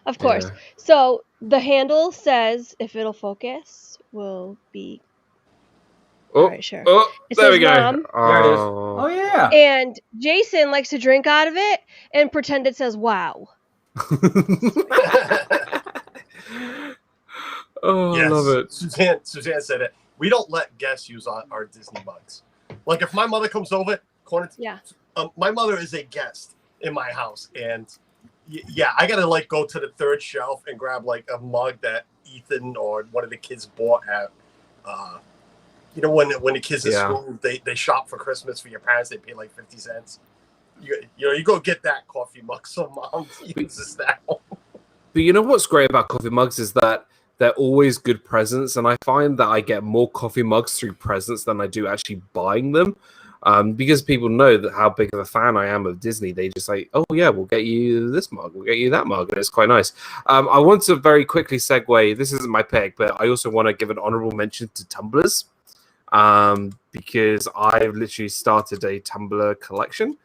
Of course. Yeah. So the handle says, if it'll focus, will be... All right, sure. Oh, there we go. There it is. Oh, yeah. And Jason likes to drink out of it and pretend it says, wow. Oh, yes. I love it. Suzanne said it. We don't let guests use our Disney mugs. Like if my mother comes over, my mother is a guest in my house, and I gotta go to the third shelf and grab a mug that Ethan or one of the kids bought at. When the kids at school they shop for Christmas for your parents, they pay 50 cents. You go get that coffee mug, so mom uses that one. But you know what's great about coffee mugs is that they're always good presents, and I find that I get more coffee mugs through presents than I do actually buying them, because people know that how big of a fan I am of Disney. They just say, "Oh yeah, we'll get you this mug, we'll get you that mug," and it's quite nice. I want to very quickly segue. This isn't my pick, but I also want to give an honorable mention to Tumblers, because I've literally started a Tumbler collection.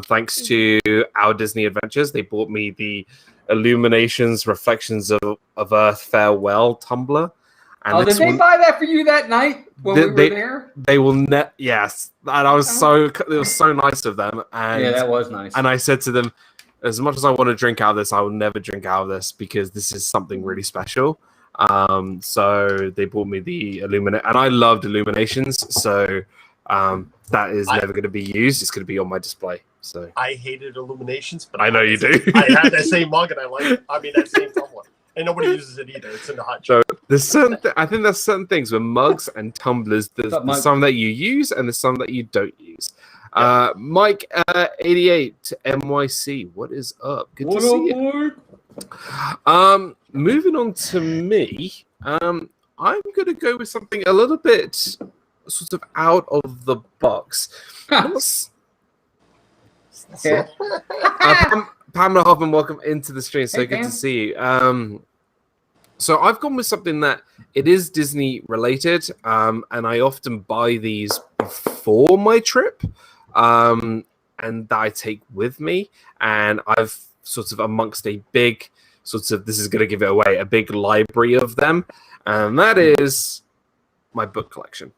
Thanks to Our Disney Adventures, they bought me the Illuminations Reflections of Earth Farewell tumbler. And did they buy that for you that night when we were there? They will yes. And I was it was so nice of them. And yeah, that was nice. And I said to them, as much as I want to drink out of this, I will never drink out of this because this is something really special. So they bought me the Illuminate, and I loved Illuminations. So that is never going to be used. It's going to be on my display. So I hated Illuminations, but I know you do. I had that same mug and I like it. I mean, that same tumbler, and nobody uses it either. It's in the hot. So there's certain. I think there's certain things with mugs and tumblers. There's some that you use, and there's some that you don't use. Mike 88 MYC, what is up? Good to see you. Moving on to me, I'm gonna go with something a little bit sort of out of the box. Pamela Hoffman, welcome into the stream. So good to see you. So I've gone with something that it is Disney related, and I often buy these before my trip, and that I take with me. And I've sort of amongst a big sort of, this is going to give it away, a big library of them, and that is my book collection.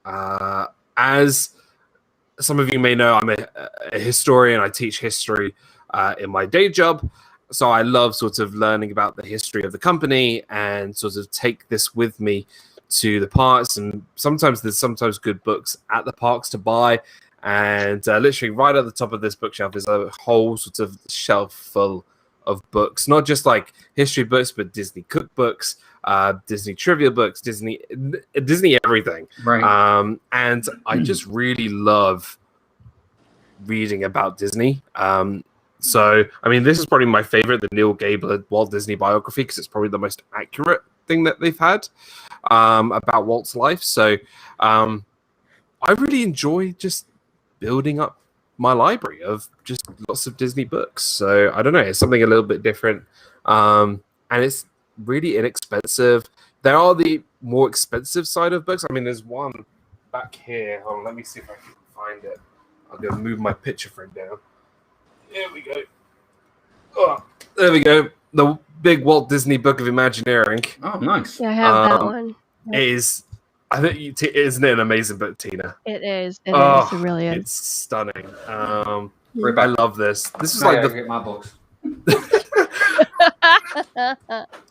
As some of you may know, I'm a historian. I teach history in my day job. So I love sort of learning about the history of the company and sort of take this with me to the parks. And sometimes there's good books at the parks to buy. And literally right at the top of this bookshelf is a whole sort of shelf full of books, not just like history books, but Disney cookbooks, Disney trivia books, Disney everything. Right. And I just really love reading about Disney. So, I mean, this is probably my favorite, the Neil Gaiman Walt Disney biography, because it's probably the most accurate thing that they've had about Walt's life. So, I really enjoy just building up my library of just lots of Disney books. So, I don't know, it's something a little bit different. And it's really inexpensive. There are the more expensive side of books. I mean, there's one back here. Hold on, let me see if I can find it. I'll go move my picture frame down. There we go. Oh, there we go. The big Walt Disney Book of Imagineering. Oh, nice. Yeah, I have that one. It is, I think, isn't it an amazing book, Tina? It is. It is. It really is. It's stunning. Right I back. love this. This is I like gotta get my books.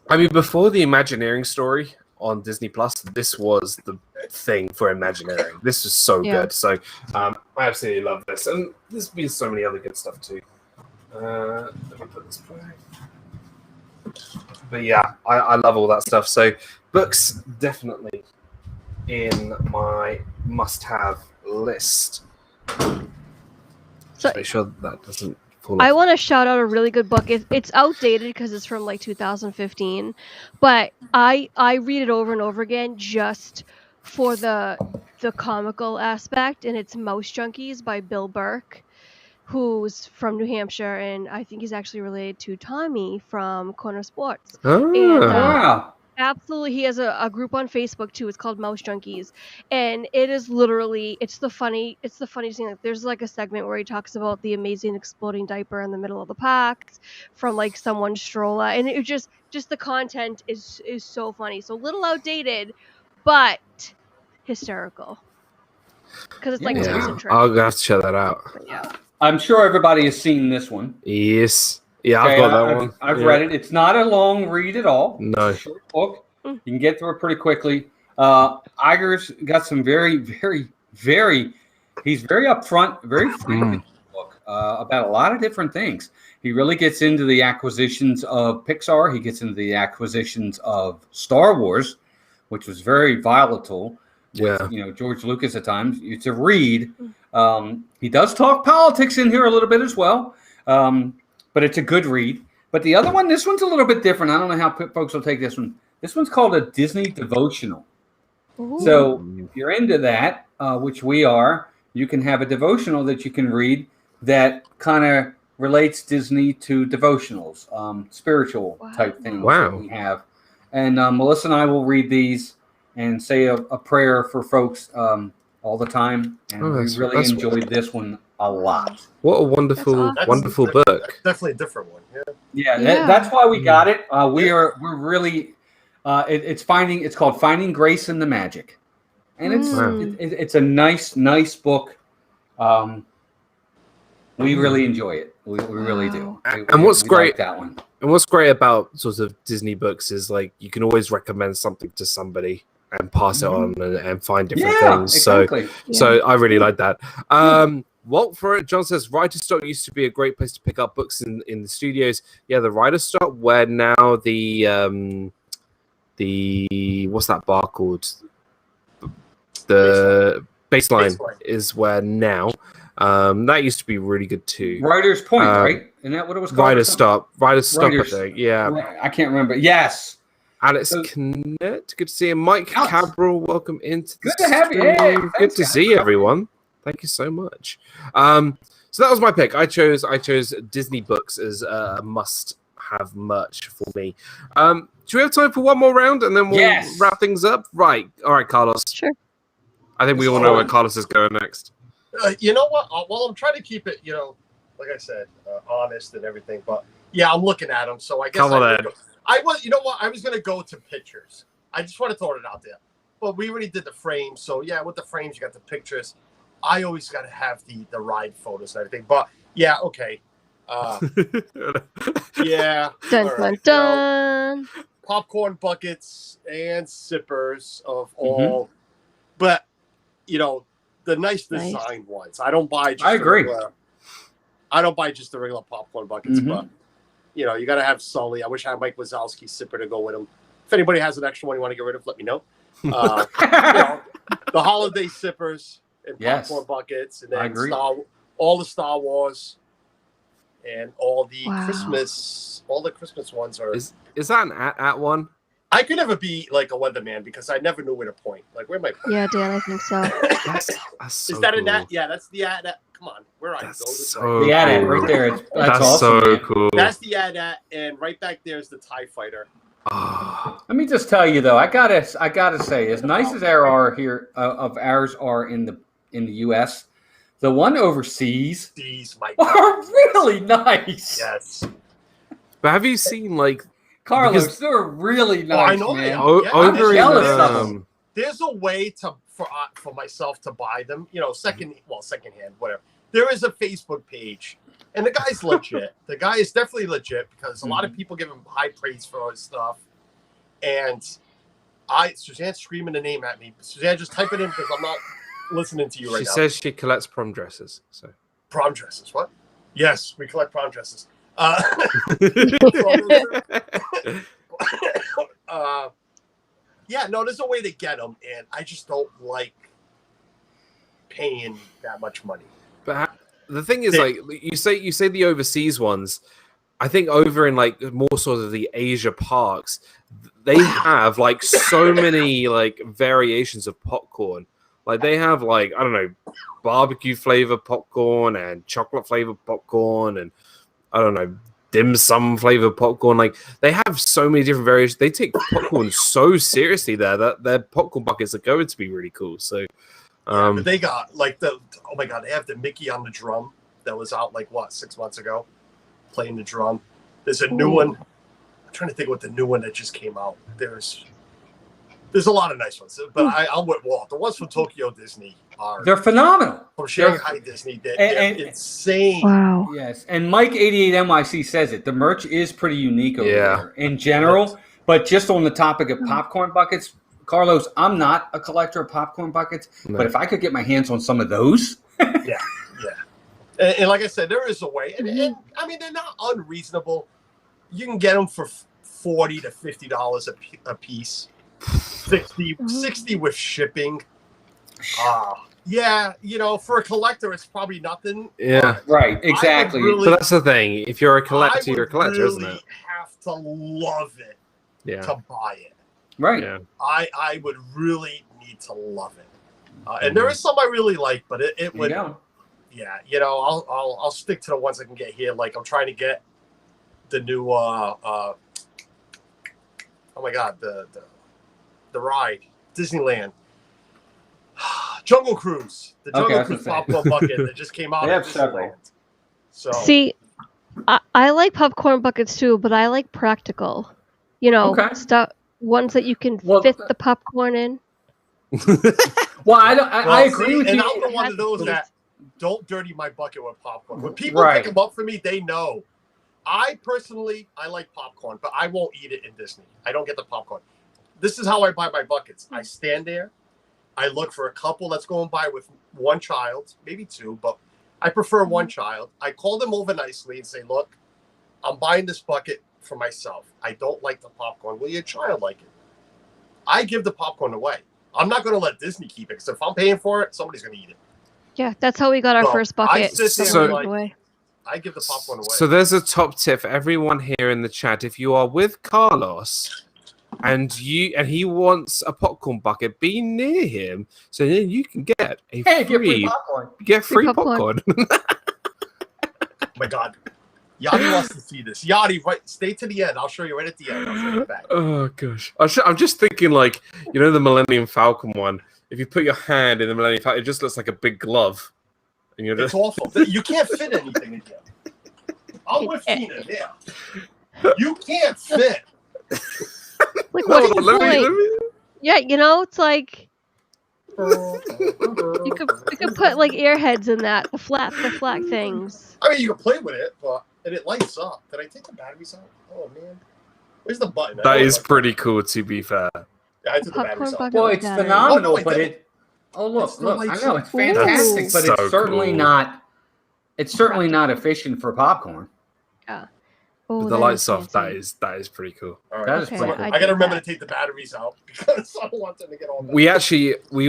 I mean, before the Imagineering story on Disney Plus, this was the thing for Imagineering. This was so good. So I absolutely love this, and there's been so many other good stuff too. Let me put this back. But yeah, I love all that stuff. So books definitely in my must-have list. So Make sure that doesn't fall I off. want to shout out a really good book. It's outdated because it's from like 2015, but I read it over and over again just for the comical aspect, and it's Mouse Junkies by Bill Burke, who's from New Hampshire, and I think he's actually related to Tommy from Corner Sports. And Wow. absolutely, he has a group on Facebook too. It's called Mouse Junkies, and it is literally it's the funniest thing. Like, there's like a segment where he talks about the amazing exploding diaper in the middle of the park from like someone's stroller, and it just the content is so funny. So a little outdated, but hysterical because it's like tips Yeah, and tricks. I'll have to check that out. But yeah. I'm sure everybody has seen this one. Yes. Yeah, Okay, I've got that one. I've read it. It's not a long read at all. No. It's a short book. You can get through it pretty quickly. Iger's got some very, very, very, he's very upfront, very frank in the book about a lot of different things. He really gets into the acquisitions of Pixar. He gets into the acquisitions of Star Wars, which was very volatile. With, George Lucas at times. It's a read. He does talk politics in here a little bit as well, but it's a good read. But the other one, this one's a little bit different. I don't know how folks will take this one. This one's called a Disney Devotional. Ooh. So if you're into that, which we are, you can have a devotional that you can read that kind of relates Disney to devotionals, spiritual type things that we have. And Melissa and I will read these and say a prayer for folks all the time, and we really enjoyed this one a lot. What a wonderful, wonderful book! That's definitely a different one. That's why we got it. We're really it's called Finding Grace in the Magic, and it's a nice book. We really enjoy it. We really do. And what's great like that one. And what's great about sort of Disney books is like you can always recommend something to somebody and pass it on and find different things. Exactly. So I really like that. Walt for it, John says writer's stock used to be a great place to pick up books in the studios. Yeah, the writer's stock, where now the what's that bar called? The baseline is where now. That used to be really good too. Writer's Point, right? Isn't that what it was called? Writer's Stop, I think. Yeah. I can't remember. Yes. Alex Kennett, good to see you. Mike Cabral, welcome into the Good to have you. stream. Hey, good to see everyone. Thank you so much. So that was my pick. I chose Disney books as a must-have merch for me. Do we have time for one more round and then we'll wrap things up? Right. All right, Carlos. Sure. I think we all know where Carlos is going next. You know what? Well, I'm trying to keep it, like I said, honest and everything. But yeah, I'm looking at them, so I guess you know what? I was gonna go to pictures. I just want to throw it out there. But we already did the frames, so yeah, with the frames you got the pictures. I always got to have the ride photos and everything. But yeah, okay. Yeah. Dun, dun. Popcorn buckets and sippers of all, but the nice design ones. I don't buy. I agree. I don't buy just the regular popcorn buckets, but you got to have Sully. I wish I had Mike Wazowski's sipper to go with him. If anybody has an extra one you want to get rid of, let me know. The holiday sippers and popcorn buckets, and then all the Star Wars, and all the Wow. Christmas ones are. Is that an at one? I could never be like a weatherman because I never knew where to point. Like, where am I pointing? Yeah, Dan, I think so. That's so Is that cool. a net? Yeah, that's the ad. Come on, where are you? That's Those are so right. The ad cool. right there. That's That's awesome. so man. cool. That's the ad, and right back there is the TIE Fighter. Ah. Let me just tell you though, I gotta say, as nice as ours are in the U.S., the one overseas These, my are God. really nice. Yes. But have you seen like Carlos, Because- they're really Oh, I nice, know they man. are. Yeah, over in jealous of them. There's a way for myself to buy them. You know, secondhand, whatever. There is a Facebook page, and the guy's legit. The guy is definitely legit because a lot of people give him high praise for his stuff. And Suzanne's screaming the name at me. Suzanne, just type it in because I'm not listening to you right she now. says she collects prom dresses. So Prom dresses. What? Yes, we collect prom dresses. Yeah, no, there's a way to get them, and I just don't like paying that much money. But the thing is, like you say the overseas ones. I think over in like more sort of the Asia parks, they have like so many like variations of popcorn. Like they have like, I don't know, barbecue flavor popcorn and chocolate flavored popcorn and I don't know, dim sum flavored popcorn. Like they have so many different variations. They take popcorn so seriously there that their popcorn buckets are going to be really cool. So But they got like oh my God, they have the Mickey on the drum that was out like 6 months ago, playing the drum. There's a new one. I'm trying to think what the new one that just came out. There's a lot of nice ones, but I'm with Walt. The ones from Tokyo Disney They're phenomenal. from Shanghai Disney. They're And- insane. Wow. Yes, and Mike 88NYC says it. The merch is pretty unique over there in general, but just on the topic of popcorn buckets, Carlos, I'm not a collector of popcorn buckets, but if I could get my hands on some of those, Yeah. And like I said, there is a way, and I mean they're not unreasonable. You can get them for $40 to $50 a piece, 60 with shipping. Yeah, you know, for a collector, it's probably nothing. yeah. right? Exactly. So that's the thing. If you're a collector, you're a collector, isn't really it? have to love it Yeah. to buy it. Right. Yeah. I would really need to love it. And there is some I really like, but it There would. you go. Yeah, you know, I'll stick to the ones I can get here. Like I'm trying to get the new oh my God, the ride, Disneyland. Jungle Cruise. The Okay, I Jungle was Cruise gonna say. popcorn bucket that just came out They at have several. Disneyland. So See, I like popcorn buckets too, but I like practical. You know, Okay. stuff ones that you can Well, fit the popcorn in. Well, I agree with and you. I'm the one of those that don't dirty my bucket with popcorn. When people Right. pick them up for me, they know. I like popcorn, but I won't eat it in Disney. I don't get the popcorn. This is how I buy my buckets. I stand there. I look for a couple that's going by with one child, maybe two, but I prefer one child. I call them over nicely and say, look, I'm buying this bucket for myself. I don't like the popcorn. Will your child like it? I give the popcorn away. I'm not going to let Disney keep it because if I'm paying for it, somebody's going to eat it. Yeah, that's how we got our Well, first I bucket. sit there someone and gave away. I give the popcorn away. So there's a top tip for everyone here in the chat. If you are with Carlos and he wants a popcorn bucket, be near him so then you can get a Hey, get free free popcorn. free popcorn. popcorn. Oh my God. Yachty wants to see this. Yachty, right? Stay to the end. I'll show you right at the end. I'll show you back. Oh gosh, I'm just thinking like, you know, the Millennium Falcon one. If you put your hand in the Millennium Falcon, it just looks like a big glove, and you're It's just awful. You can't fit anything in here. I'm with Tina. Yeah. You can't fit. Like, Hold what's on, the let me- point? Yeah, you know, it's like you could put like airheads in that, the flat things. I mean, you can play with it, and it lights up. Did I take the batteries out? Oh man, where's the button? That is pretty cool, to be fair. Yeah, I took the Popcorn batteries out. bucket. Well, with it's batteries. phenomenal, Oh, no, but it it. Oh look, It's still look! I lights know up. it's fantastic, Ooh. but So it's certainly cool. not. It's certainly not efficient for popcorn. Oh, With the that lights is off, fancy. that is pretty cool. All right. That is Okay, pretty So cool. I get gotta remember that. to take the batteries out because I don't want them to get all. We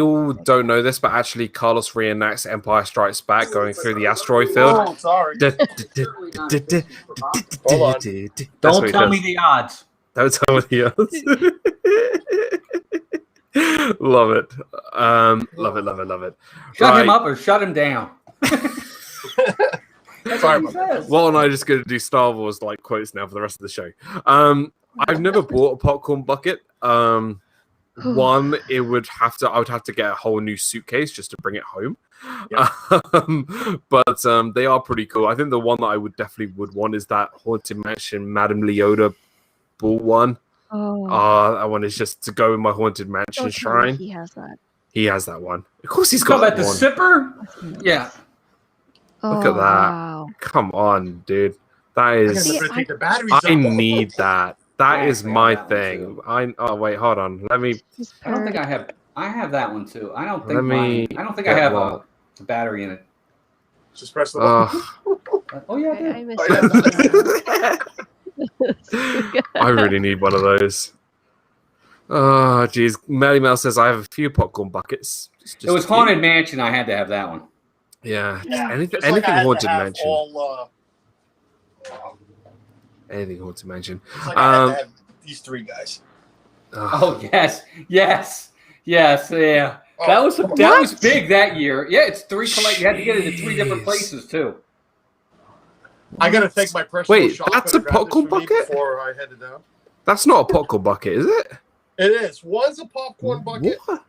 all don't know this, but actually Carlos reenacts Empire Strikes Back going through the asteroid field. Oh, sorry. That's Hold on. what Don't he tell does. me the odds. Don't tell me the others. Love it. Love it, love it, love it. Shut him Right. up or shut him down. That's Sorry what he about says. Walt and I are just going to do Star Wars like quotes now for the rest of the show. I've never bought a popcorn bucket. One, I would have to get a whole new suitcase just to bring it home. Yeah. But they are pretty cool. I think the one that I would definitely would want is that Haunted Mansion Madame Leota Bull one. Oh, That one is just to go in my Haunted Mansion don't tell me shrine. he has that. He has that one. Of course he's Talk got about the one. sipper? Yeah. Look at that. Wow. Come on, dude. That I is... gotta See, remember to take the batteries I out. need that. That I is actually my have that one, thing. too. Oh wait, hold on. Let me. This I don't think bird. I have that one too. I don't think Let me I don't think get I have Walt. a battery in it. Just press the button. Oh yeah, I I did. missed Oh, that. I really need one of those. Oh, geez. Melly Mel says I have a few popcorn buckets. Just It was a few. Haunted Mansion. I had to have that one. Yeah. Yeah, Anything, just like I anything had to Haunted have Mansion. all, Anything Haunted Mansion. it's like I had to have these three guys. Oh yes, yes, yes, yeah. Oh, That was what? big that year. Yeah, it's three collect. You had to get it in three different Jeez. places too. I gotta thank my personal Wait, shopper that's to a grab this popcorn for me bucket? before I headed down. That's not a popcorn bucket, is it? It is. One's a popcorn bucket. What?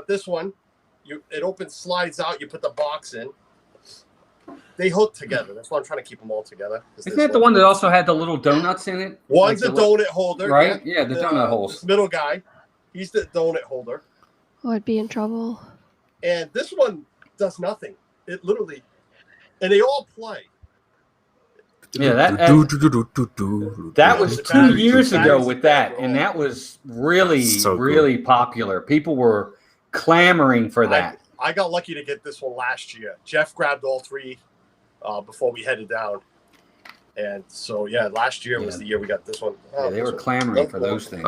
This one, it opens, slides out. You put the box in. They hook together. That's why I'm trying to keep them all together. Isn't that the one that also had the little donuts in it? One's Like a the donut holder, right? Yeah, the donut holes. This middle guy, he's the donut holder, Oh, I'd be in trouble. and this one does nothing. It literally, and they all play. Yeah, that was 2 years ago with that, and that was really, So good. really popular. People were clamoring for that. I got lucky to get this one last year. Jeff grabbed all three before we headed down, and so yeah, last year was the year we got this one. Yeah, they were clamoring for those things.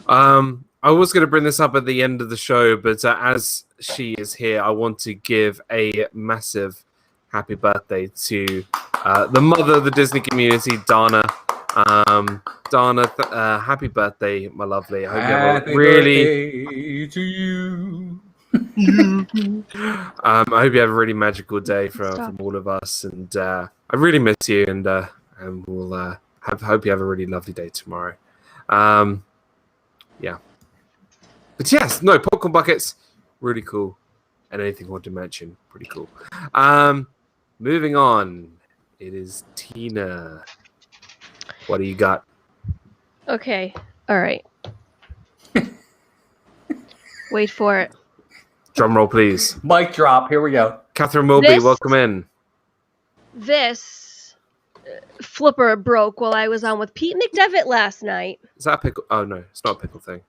I was going to bring this up at the end of the show, but as she is here, I want to give a massive happy birthday to the mother of the Disney community, Donna. Donna, happy birthday, my lovely. I hope you have a really to you. I hope you have a really magical day from all of us, and I really miss you, and we'll hope you have a really lovely day tomorrow. Yeah, but yes, no popcorn buckets, really cool, and anything I want to mention, pretty cool. Moving on, it is Tina. What do you got? Okay. All right. Wait for it. Drum roll, please. Mic drop. Here we go. Catherine Wilby, This- welcome in. This flipper broke while I was on with Pete McDevitt last night, Is that a pickle? Oh no, it's not a pickle thing.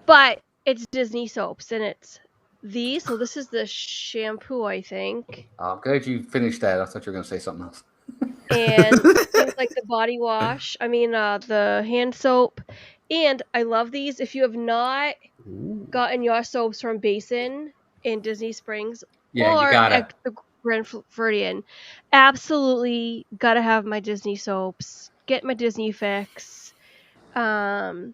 but it's Disney soaps and it's these. So this is the shampoo, I think, I'm glad you finished that. I thought you were going to say something else. and things like the body wash. I mean, the hand soap. And I love these. If you have not gotten your soaps from Basin in Disney Springs Yeah, or you got it. at the Grand Floridian, absolutely gotta have my Disney soaps. Get my Disney fix. 100%.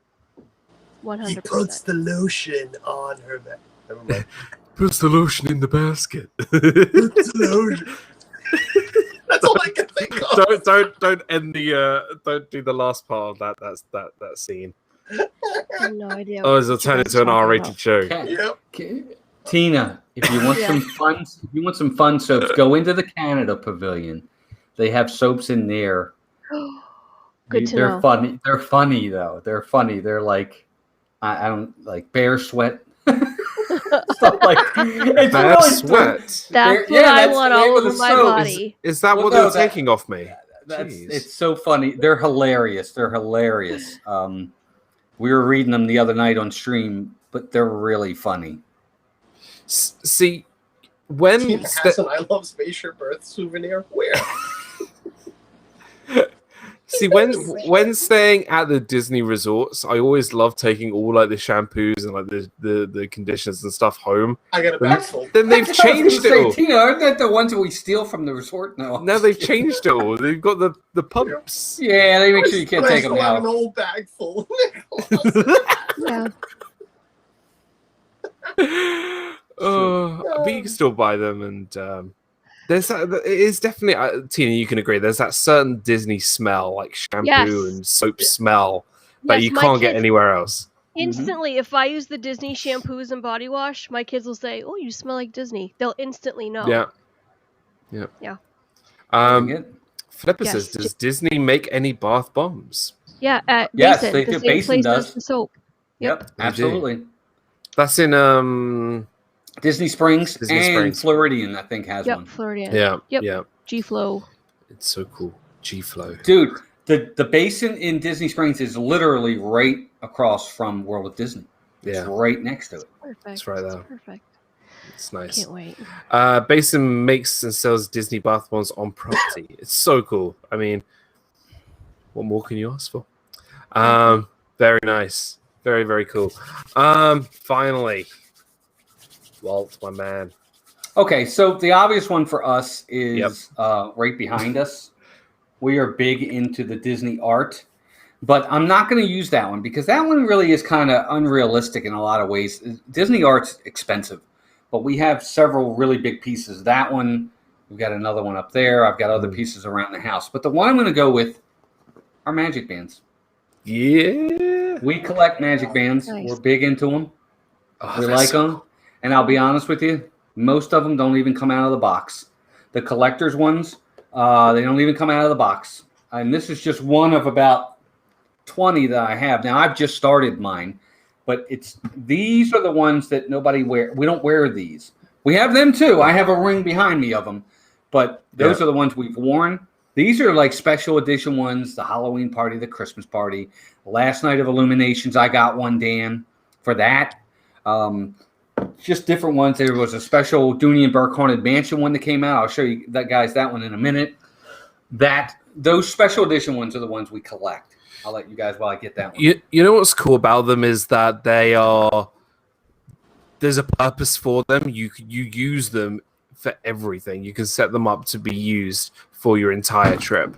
He puts the lotion on her back. Never mind. Puts the lotion in the basket. Puts the lotion. That's all I can think of. don't end the don't do the last part of that scene. I have no idea. Oh, what it'll you turn guys into an are talking R-rated about. show. Yep. Tina, if you want some fun soaps, go into the Canada Pavilion. They have soaps in there. Good to They're know. funny. They're funny though. They're funny. They're like I don't like bear sweat. Stuff like it's Bear really sweat. That's what yeah, I that's want the name all of the over my soap. body. Is that Well, what no, they're that- taking off me? That's Jeez. it's so funny. They're hilarious. They're hilarious. We were reading them the other night on stream, but they're really funny. See, when Tina has an I Love Spaceship Earth souvenir. Where? See, when staying at the Disney resorts, I always love taking all like the shampoos and like the conditioners and stuff home. I got a bag full. Then they've That's what I was changed it gonna all. say, Tina, aren't that the ones that we steal from the resort? No. Now they've changed it all. They've got the pumps. Yeah, they make sure you can't But I take them still have out. an old bag full. Yeah. But you can still buy them, and there's that. It is definitely Tina. You can agree. There's that certain Disney smell, like shampoo Yes. and soap smell, that Yes, you my can't get kids- anywhere else. Instantly, if I use the Disney shampoos and body wash, my kids will say, "Oh, you smell like Disney." They'll instantly know. Yeah. Very good. Flipper Yes, says, "Does Disney make any bath bombs?" Yeah, at Yes, Basin, they the do. same Basin place does. as the soap. Yep, do. absolutely. That's in Disney Springs Disney and Springs. Floridian, I think, has Yep, one. Floridian. Yep. yeah. G Flow. It's so cool. G Flow. Dude, the basin in Disney Springs is literally right across from World of Disney. It's Yeah, right next to it. Perfect. It's right there. Perfect. it's nice. Can't wait. Basin makes and sells Disney bath bombs on property. It's so cool. I mean, what more can you ask for? Very nice. Very, very cool. Finally, Walt, my man. Okay, so the obvious one for us is right behind us. We are big into the Disney art, but I'm not going to use that one because that one really is kind of unrealistic in a lot of ways. Disney art's expensive, but we have several really big pieces. That one, we've got another one up there. I've got other pieces around the house, but the one I'm going to go with are magic bands. Yeah. We collect magic bands. Nice. We're big into them. Oh, We that's like so them. And I'll be honest with you, most of them don't even come out of the box. The collector's ones, they don't even come out of the box. And this is just one of about 20 that I have. Now, I've just started mine, but these are the ones that nobody wear. We don't wear these. We have them too. I have a ring behind me of them, but those are the ones we've worn. These are like special edition ones, the Halloween party, the Christmas party. Last night of Illuminations, I got one, Dan, for that. Just different ones. There was a special Dooney and Burke Haunted Mansion one that came out. I'll show you that one in a minute. Those special edition ones are the ones we collect. I'll let you guys while I get that one. You know what's cool about them is that there's a purpose for them. You use them for everything. You can set them up to be used for your entire trip,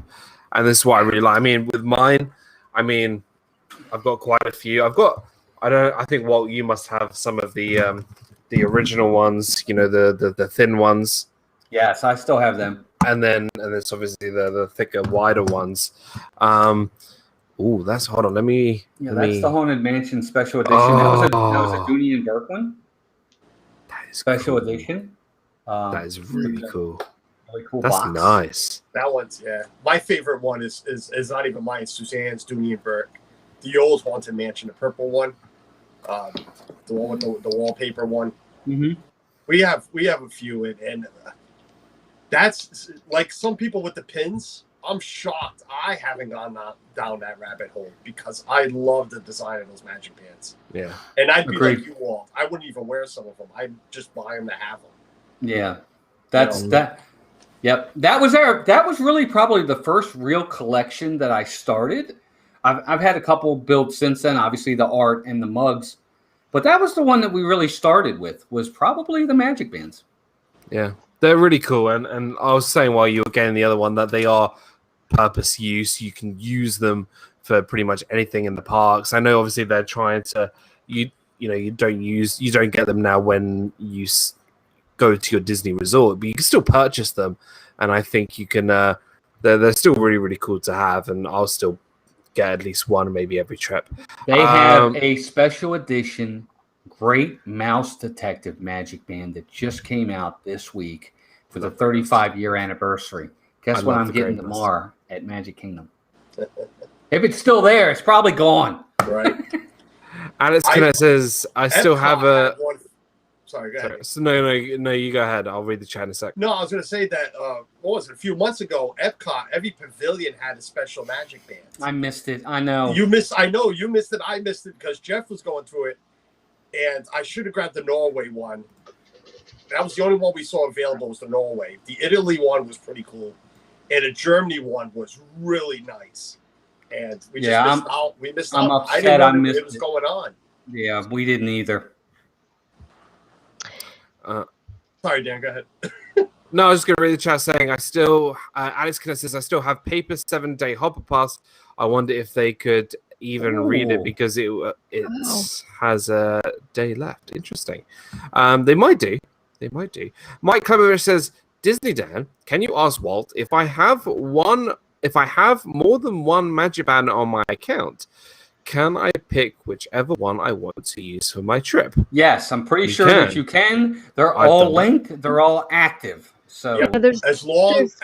and this is what I really like. I mean, with mine, I've got quite a few. I think Walt, you must have some of the original ones. You know, the thin ones. Yes, I still have them. And then it's obviously the thicker, wider ones. That's hold on. That's the Haunted Mansion special edition. That was a Dooney and Burke one. That is Special cool. edition. That is really cool. Really cool That's box. nice. That one's my favorite one is not even mine. Suzanne's Dooney and Burke, the old Haunted Mansion, the purple one, the one with the wallpaper one. Mm-hmm. We have a few, and that's like some people with the pins. I'm shocked I haven't gone down that rabbit hole because I love the design of those magic bands. Yeah. And I'd be Agreed. like you all. I wouldn't even wear some of them. I'd just buy them to have them. Yeah, that. Yep, that was really probably the first real collection that I started. I've had a couple built since then. Obviously, the art and the mugs, but that was the one that we really started with. Was probably the magic bands. Yeah, they're really cool. And I was saying while you were getting the other one that they are purpose use. You can use them for pretty much anything in the parks. I know obviously they're trying to you don't get them now when you go to your Disney resort, but you can still purchase them, and I think you can. They're still really, really cool to have, and I'll still get at least one maybe every trip. They have a special edition Great Mouse Detective Magic Band that just came out this week for the 35-year anniversary. Guess what I'm getting tomorrow at Magic Kingdom? If it's still there, it's probably gone. Right. Alex Connett says, I still have a... One. Sorry, go ahead. So no, you go ahead. I'll read the chat in a sec. No, I was going to say that, what was it, a few months ago, Epcot, every pavilion had a special magic band. I missed it. I know. I know you missed it. I missed it because Jeff was going through it, and I should have grabbed the Norway one. That was the only one we saw available was the Norway. The Italy one was pretty cool. And a Germany one was really nice. And we just Yeah, missed out. We missed I'm out. I upset didn't know I that missed it was it. going on. Yeah, we didn't either. Sorry, Dan, go ahead. No, I was just going to read the chat saying I still, Alex Kenneth says, I still have Paper 7-Day Hopper Pass. I wonder if they could even read it Ooh. because it Wow. has a day left. Interesting. They might do. They might do. Mike Clever says, Disney Dan, can you ask Walt if I have more than one Magic Band on my account, can I pick whichever one I want to use for my trip? Yes, I'm pretty You sure that can. you can. They're I've all done that. linked. They're all active. So Yeah. There's As long there's-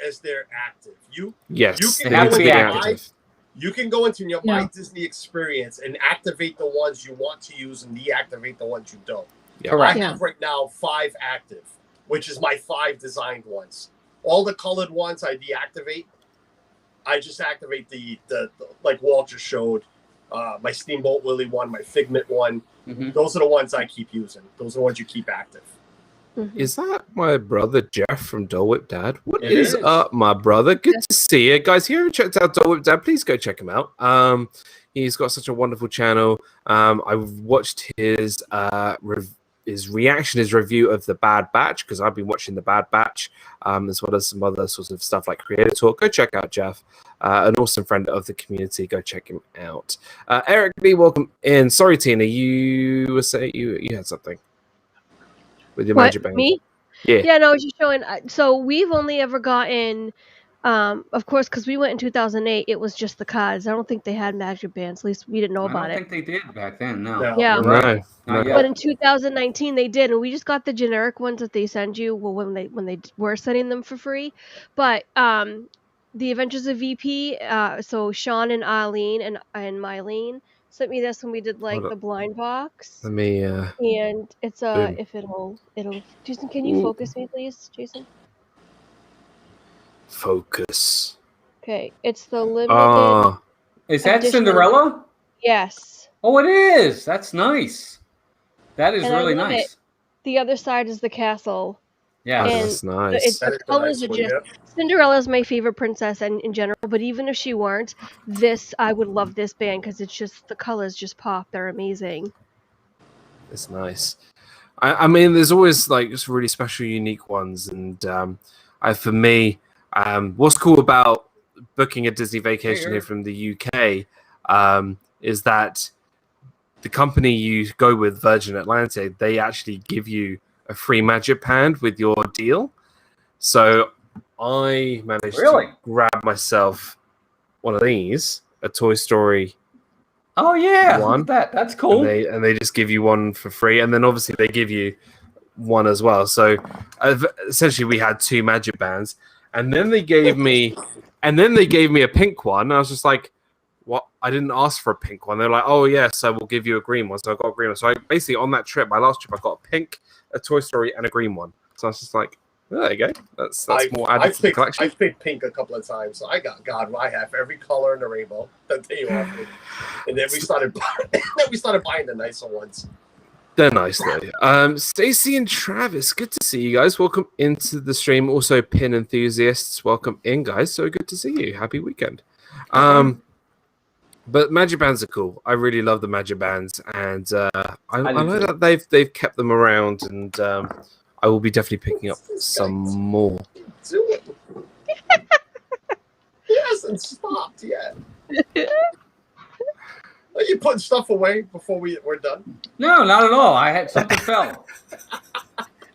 as they're active, you Yes, You they can have go to be into active. you can go into your Yeah. My Disney experience and activate the ones you want to use and deactivate the ones you don't. Yeah. correct. I have right now 5 active, which is my 5 designed ones. All the colored ones I deactivate. I just activate the like Walt just showed, my Steamboat Willie one, my Figment one. Mhm. Those are the ones I keep using. Those are the ones you keep active. Mhm. Is that my brother Jeff from Dole Whip Dad? What It is is. up, my brother? Good to see you guys. If you haven't checked out Dole Whip Dad, please go check him out. He's got such a wonderful channel. I've watched his reaction, his review of the Bad Batch because I've been watching the Bad Batch, as well as some other sorts of stuff like Creator Talk. Go check out Jeff, an awesome friend of the community. Go check him out. Eric B, welcome in. Sorry, Tina, you were saying you had something with your What? Magic Band. Me? Yeah. Yeah, no, I was just showing. So we've only ever gotten, of course, because we went in 2008. It was just the cards. I don't think they had magic bands. At least we didn't know I about don't it. think they did back then. No. No. Yeah. You're right. No, Not no. But yet. in 2019 they did, and we just got the generic ones that they send you. Well, when they were sending them for free, but the Adventures of VP. So Sean and Arlene and Mylene sent me this when we did like Hold up. the blind box, Let me and it's Boom. if it'll. Jason, can you Ooh. focus me, please, Jason? focus. Okay, it's the limited. Ah, Is that Addition. Cinderella? Yes. Oh, it is. That's nice. That is And I really love nice. it. The other side is the castle. Yeah. And that's nice. It's That the is a colors nice are one, just. yeah. Cinderella's my favorite princess in general, but even if she weren't, I would love this band because it's just the colors just pop. They're amazing. It's nice. I mean, there's always like just really special, unique ones, and for me, what's cool about booking a Disney vacation here from the UK is that the company you go with, Virgin Atlantic, they actually give you a free Magic Band with your deal. So I managed Really? to grab myself one of these, a Toy Story Oh yeah. one. Look at that. That's cool. and they just give you one for free, and then obviously they give you one as well. So essentially, we had 2 Magic Bands, and then they gave me a pink one. And I was just like, "What? I didn't ask for a pink one." They're like, "Oh yeah, so we'll give you a green one." So I got a green one. So I basically on that trip, my last trip, I got a pink, a Toy Story, and a green one. So I was just like, oh, "There you go. That's more added to the collection." I've picked pink a couple of times. So I have every color in the rainbow that they offered. And then we started buying the nicer ones. They're nice though. Stacy and Travis, good to see you guys. Welcome into the stream. Also, pin enthusiasts, welcome in, guys. So good to see you. Happy weekend. But Magic Bands are cool. I really love the Magic Bands, and I know that they've kept them around, and I will be definitely picking up some more. Do it. He hasn't stopped yet. Are you putting stuff away before we're done? No, not at all. I had something fell.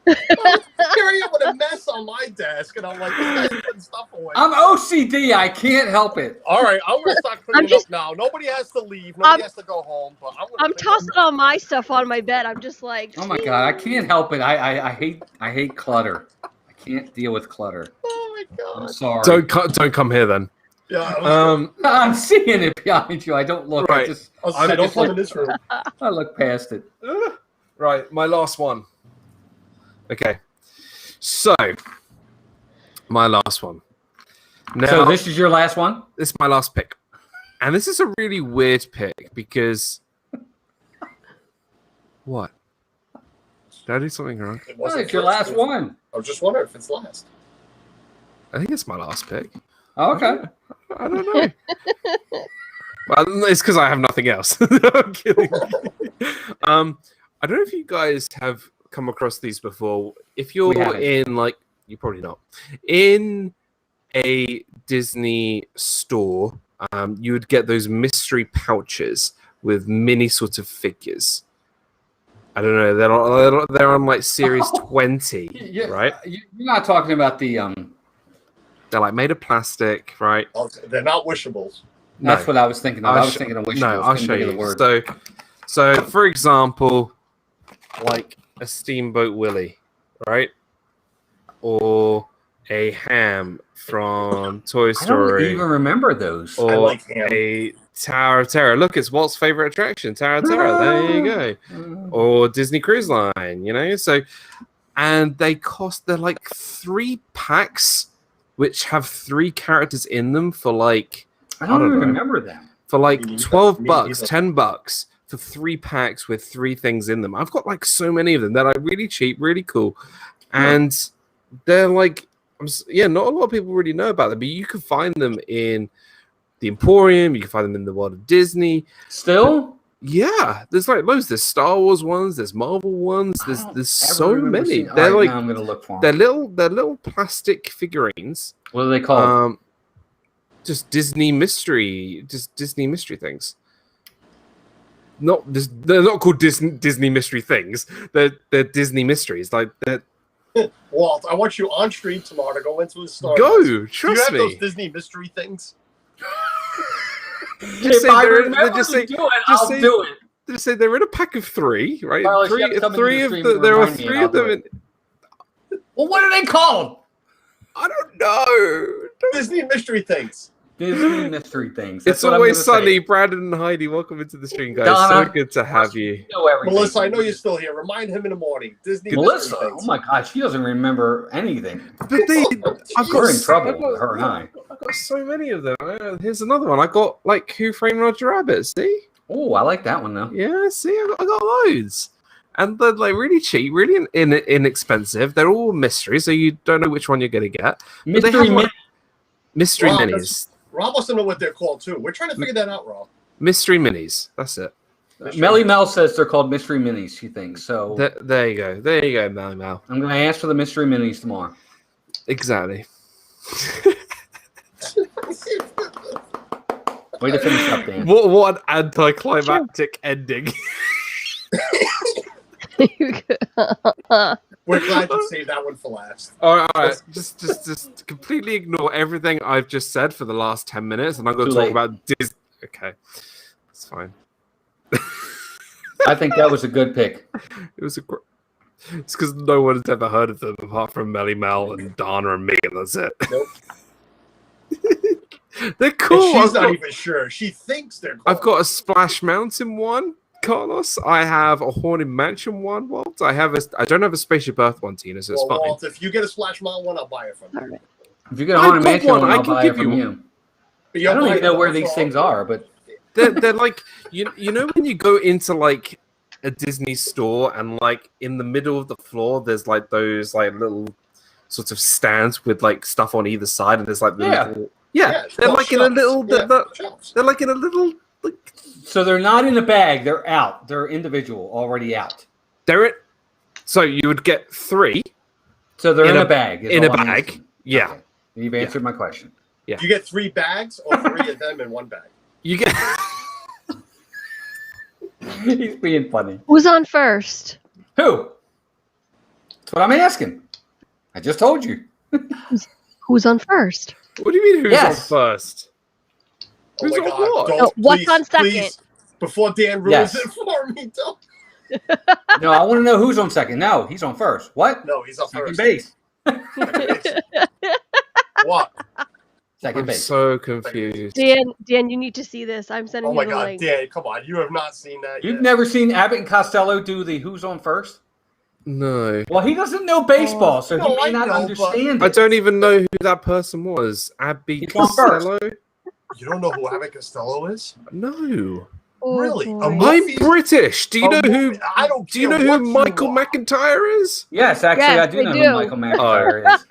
Here I am with a mess on my desk, and I'm like, this guy's putting stuff away. I'm OCD. I can't help it. All right, I'm gonna start cleaning up now. Nobody has to leave. Nobody has to go home. But I'm tossing all my stuff on my bed. I'm just like, Oh my god, I can't help it. I hate clutter. I can't deal with clutter. Oh my god! I'm sorry. Don't come here then. Yeah. I'm seeing it behind you. I don't look. Right. I don't just come look- in this room. I look past it. Right, my last one. Okay, so my last one. Now, So this is your last one? this is my last pick, and this is a really weird pick because what? Did I do something wrong? It Oh, wasn't it's your first. last one. I was just wondering if it's last. I think it's my last pick. Oh, okay. I don't know. Well, it's because I have nothing else. No, I'm kidding. I don't know if you guys have come across these before. If you're in, like, you're probably not, in a Disney store, you would get those mystery pouches with mini sort of figures. I don't know. They're on like series 20, right? You're not talking about the They're like made of plastic, right? Oh, they're not wishables. That's what I was thinking of. I was thinking of wishables. No, I'll show you. So for example, like a Steamboat Willie, right? Or a Ham from Toy Story. I don't even remember those. Or I like Ham. a Tower of Terror. Look, it's Walt's favorite attraction, Tower of Terror. There you go. Or Disney Cruise Line, you know? So, and they're like 3 packs, which have 3 characters in them for like, I don't even remember them. for like $12, $10 for 3 packs with 3 things in them. I've got like so many of them that are really cheap, really cool. And they're like, not a lot of people really know about them, but you can find them in the Emporium, you can find them in the World of Disney. Still? Yeah, there's like loads. There's Star Wars ones, there's Marvel ones, there's so many. They're right, like, now I'm gonna look for them. they're little plastic figurines. What are they called? Just Disney mystery things. They're not called Disney mystery things. They're Disney mysteries. Like they're. Walt, I want you on stream tomorrow to go into the store. Go, trust me. Do you have those Disney mystery things? Just say I they're remember just say, to do it, I'll do it. Just say they're in a pack of 3, right? Carlos, Three you have to come into of the stream the, and there are remind me 3 and of them. I'll do Well, what are they called? I don't know. Disney mystery things. Disney mystery things. It's always sunny. Brandon and Heidi, welcome into the stream, guys. Donna, so good to have you. You know everything. Melissa, I know you're still here. Remind him in the morning. Disney Melissa, mystery things. oh my God, she doesn't remember anything. But I've got We're in trouble, her and I. I've got so many of them. Here's another one. I got like Who Framed Roger Rabbit. See? Oh, I like that one though. Yeah, see, I got loads. And they're like really cheap, really inexpensive. They're all mysteries, so you don't know which one you're going to get. Mystery minis. Rob wants to know what they're called too. We're trying to figure that out, Rob. Mystery minis. That's it. Melly Mel says they're called mystery minis, she thinks. So there you go. There you go, Melly Mel. I'm going to ask for the mystery minis tomorrow. Exactly. Way to finish up, Dan. What an anticlimactic ending. We're glad you saved that one for last. All right. Just completely ignore everything I've just said for the last 10 minutes, and I'm going to talk about Disney. Okay, that's fine. I think that was a good pick. It was it's because no one has ever heard of them apart from Melly Mel and Donna and me, and that's it. Nope. They're cool. And she's not even sure. She thinks they're cool. I've got a Splash Mountain one, Carlos. I have a Haunted Mansion one, Walt. I don't have a Spaceship Earth one, Tina, so it's fine. Walt, if you get a Splash Mountain one, I'll buy it from you. All right. If you get a Haunted Mansion one, I I'll can buy give it from you. I don't even know where these things are, but they're like you know when you go into like a Disney store and like in the middle of the floor there's like those like little sorts of stands with like stuff on either side, and there's like the they're like in a little they're like in a little like, so they're not in a bag, they're out. They're individual, already out. So you would get 3. So they're in a bag. In a bag. Yeah. Okay. You've answered my question. Yeah. You get 3 bags or 3 of them in one bag? You get He's being funny. Who's on first? Who? That's what I'm asking. I just told you. Who's on first? What do you mean who's on first? Oh Who's my on God. what? Don't, No, what's please, on second? please, before Dan ruins it for me, don't. No, I want to know who's on second. No, he's on first. What? No, he's on Second first. base. What? Second I'm base. so confused. Dan, you need to see this. I'm sending Oh my you the God, link. Dan, come on. You have not seen that You've yet. never seen Abbott and Costello do the who's on first? No. Well, he doesn't know baseball, so no, he may I not know, understand I it. don't even know who that person was. Abby He's on first. Costello? You don't know who Abbott Costello is? No. Oh, Really? boy. A I'm movie? British. Do you know who? I don't Do you care know what who you Michael are. McIntyre is? Yes, actually, Yes, I do we know do. who Michael McIntyre is.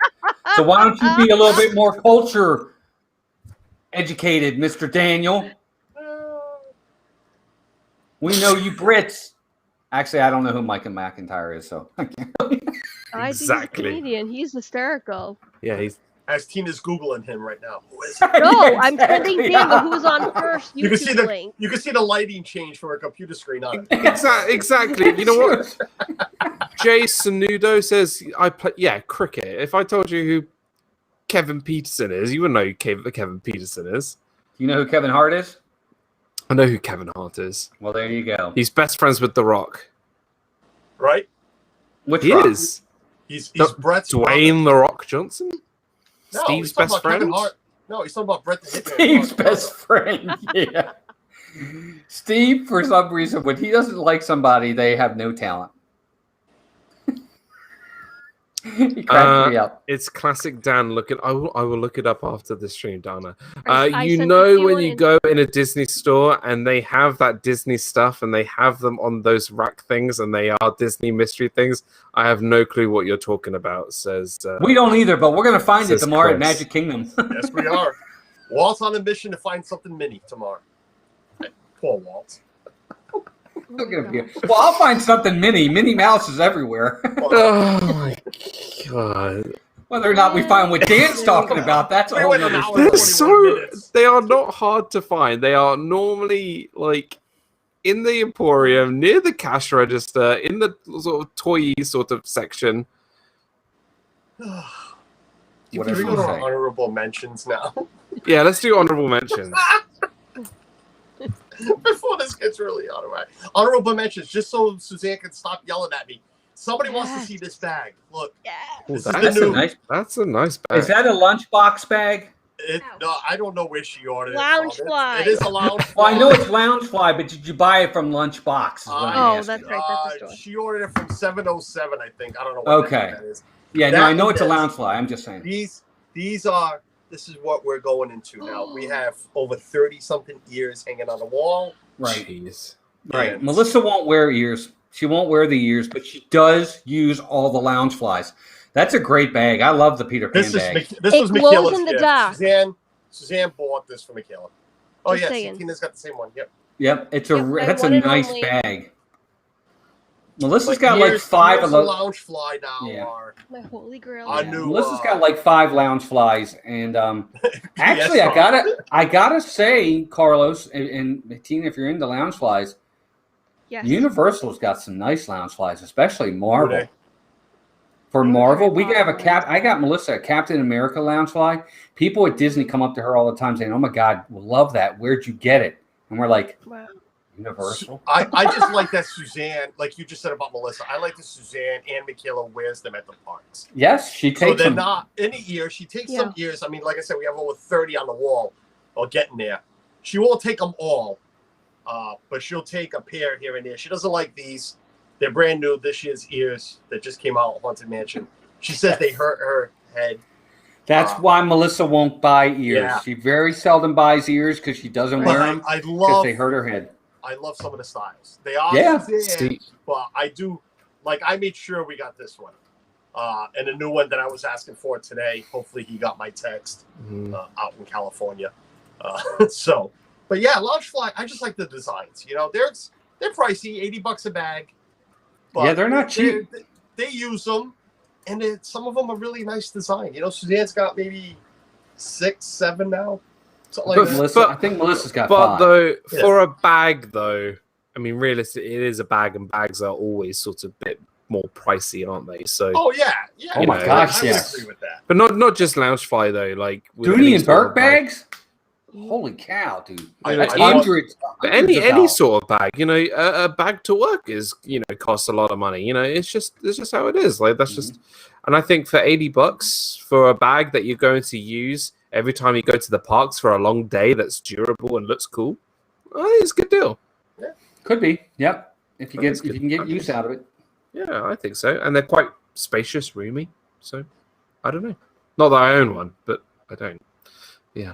So why don't you be a little bit more culture educated, Mr. Daniel? We know you Brits. Actually, I don't know who Micah McIntyre is, so I can't really. I think he's a Exactly. comedian. He's hysterical. Yeah, he's As Tina's Googling him right now. Who is it? No, Yeah, I'm sending exactly. Daniel who's on first You can see the link. you can see the lighting change from a computer screen on it. exactly. You know what? Jay Sanudo says I play. Yeah, cricket. If I told you who Kevin Peterson is, you wouldn't know who Kevin Peterson is. You know who Kevin Hart is? I know who Kevin Hart is. Well, there you go. He's best friends with The Rock. Right? Which He Rock? is. He's Brett's Dwayne The Rock Johnson. No, Steve's he's talking best about Kevin friend. Hart. No, he's talking about Brett the Hitman. Steve's best friend. Yeah. Steve, for some reason, when he doesn't like somebody, they have no talent. He cracks me up. It's classic Dan. I will look it up after the stream, Dana. I You sent know it to you when on you go in a Disney store and they have that Disney stuff and they have them on those rack things and they are Disney mystery things. I have no clue what you're talking about. Says We don't either, but we're going to find it Says tomorrow at Chris. Magic Kingdom. Yes, we are. Walt's on a mission to find something mini tomorrow. Poor Walt. Look at him. Well, I'll find something Minnie. Minnie Mouse is everywhere. oh my god. Whether or not we find what Dan's talking about, that's a We whole went an other hour story. and They're 41 minutes. they are not hard to find. They are normally like in the Emporium, near the cash register, in the sort of toy sort of section. Whatever Should we you go to our say. honorable mentions now? Yeah, let's do honorable mentions. Before this gets really out of whack. Honorable mentions, just so Suzanne can stop yelling at me. Somebody wants to see this bag. Look, Yeah. Ooh, This is that's, the a new- nice, that's a nice bag. Is that a lunchbox bag? no, I don't know where she ordered Lounge it from. fly. It is a lounge Well, I fly. know it's Loungefly, but did you buy it from Lunchbox? Is what I'm Oh, asking. that's right. That's the store. She ordered it from 707, I think. I don't know what Okay. that is. Yeah, no, That I know it's a is- Loungefly. I'm just saying. This is what we're going into now. We have over 30-something ears hanging on the wall. Right. Jeez. Right. And Melissa won't wear ears. She won't wear the ears, but she does use all the Loungeflies. That's a great bag. I love the Peter Pan This is bag. this It was glows Michaela's in the gift. dark. Suzanne bought this for Michaela. Oh Just yeah, saying. Tina's got the same one. Yep. Yep, it's Yep, I that's a wanted nice only- bag. Melissa's But got like ears- 5 ears of and those. lounge fly now Yeah. are My holy grail. I Yeah. knew, Melissa's got like 5 Loungeflies, and actually, Yes, I gotta say, Carlos and Tina, if you're into Loungeflies, Yes. Universal's got some nice Loungeflies, especially Marvel. they? For Those Marvel, are we have a Marvel. I got Melissa a Captain America Loungefly. People at Disney come up to her all the time saying, "Oh my God, we love that. Where'd you get it?" And we're like, Wow. Universal. I just like that Suzanne, like you just said about Melissa. I like that Suzanne and Michaela wears them at the parks. Yes, she So takes they're them. not in a year. She takes some ears. I mean, like I said, we have over 30 on the wall or getting there. She won't take them all, but she'll take a pair here and there. She doesn't like these. They're brand new this year's ears that just came out at Haunted Mansion. She says they hurt her head. That's why Melissa won't buy ears. Yeah. She very seldom buys ears because she doesn't wear But them I because love they hurt her head. I love some of the styles. They are Yeah. Suzanne, but I do like. I made sure we got this one, and a new one that I was asking for today. Hopefully, he got my text out in California. So, but yeah, Loungefly. I just like the designs. You know, they're pricey, $80 a bag. But Yeah, they're not cheap. They use them, and some of them are really nice design. You know, Suzanne's got maybe 6, 7 now. Something like But that. Melissa, I think Melissa's got But 5. though, Yeah. for a bag, though, I mean, realistically, it is a bag, and bags are always sort of a bit more pricey, aren't they? So, Oh yeah, yeah. Oh my gosh, I yes. would agree with that. but not just Loungefly though. Like with Dooney any and sort of Burke bag. bags? Holy cow, dude. I- That's I love- hundreds. But hundreds of any dollars. sort of bag, you know, a bag to work is, you know, costs a lot of money. You know, it's just how it is. Like that's just, and I think for $80 for a bag that you're going to use every time you go to the parks for a long day, that's durable and looks cool. It's a good deal. Could be. Yep. If you That's get if good. you can get use out of it. Yeah, I think so. And they're quite spacious, roomy. So I don't know. Not that I own one, but I don't. Yeah.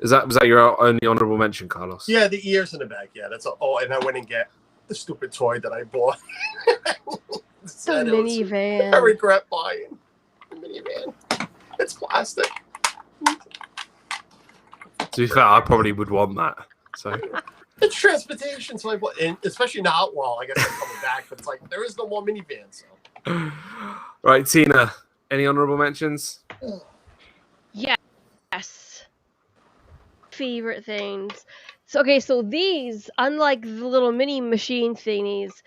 Was that your only honorable mention, Carlos? Yeah, the ears in the bag. Yeah, that's all. Oh, and I went and get the stupid toy that I bought. The minivan. I regret buying the minivan. It's plastic. To be fair, I probably would want that. So It's transportation, so and especially now. Well, I guess I'm coming back, but it's like there is no more minivan. So, right, Tina, any honorable mentions? Yes. Favorite things. So these, unlike the little mini machine thingies,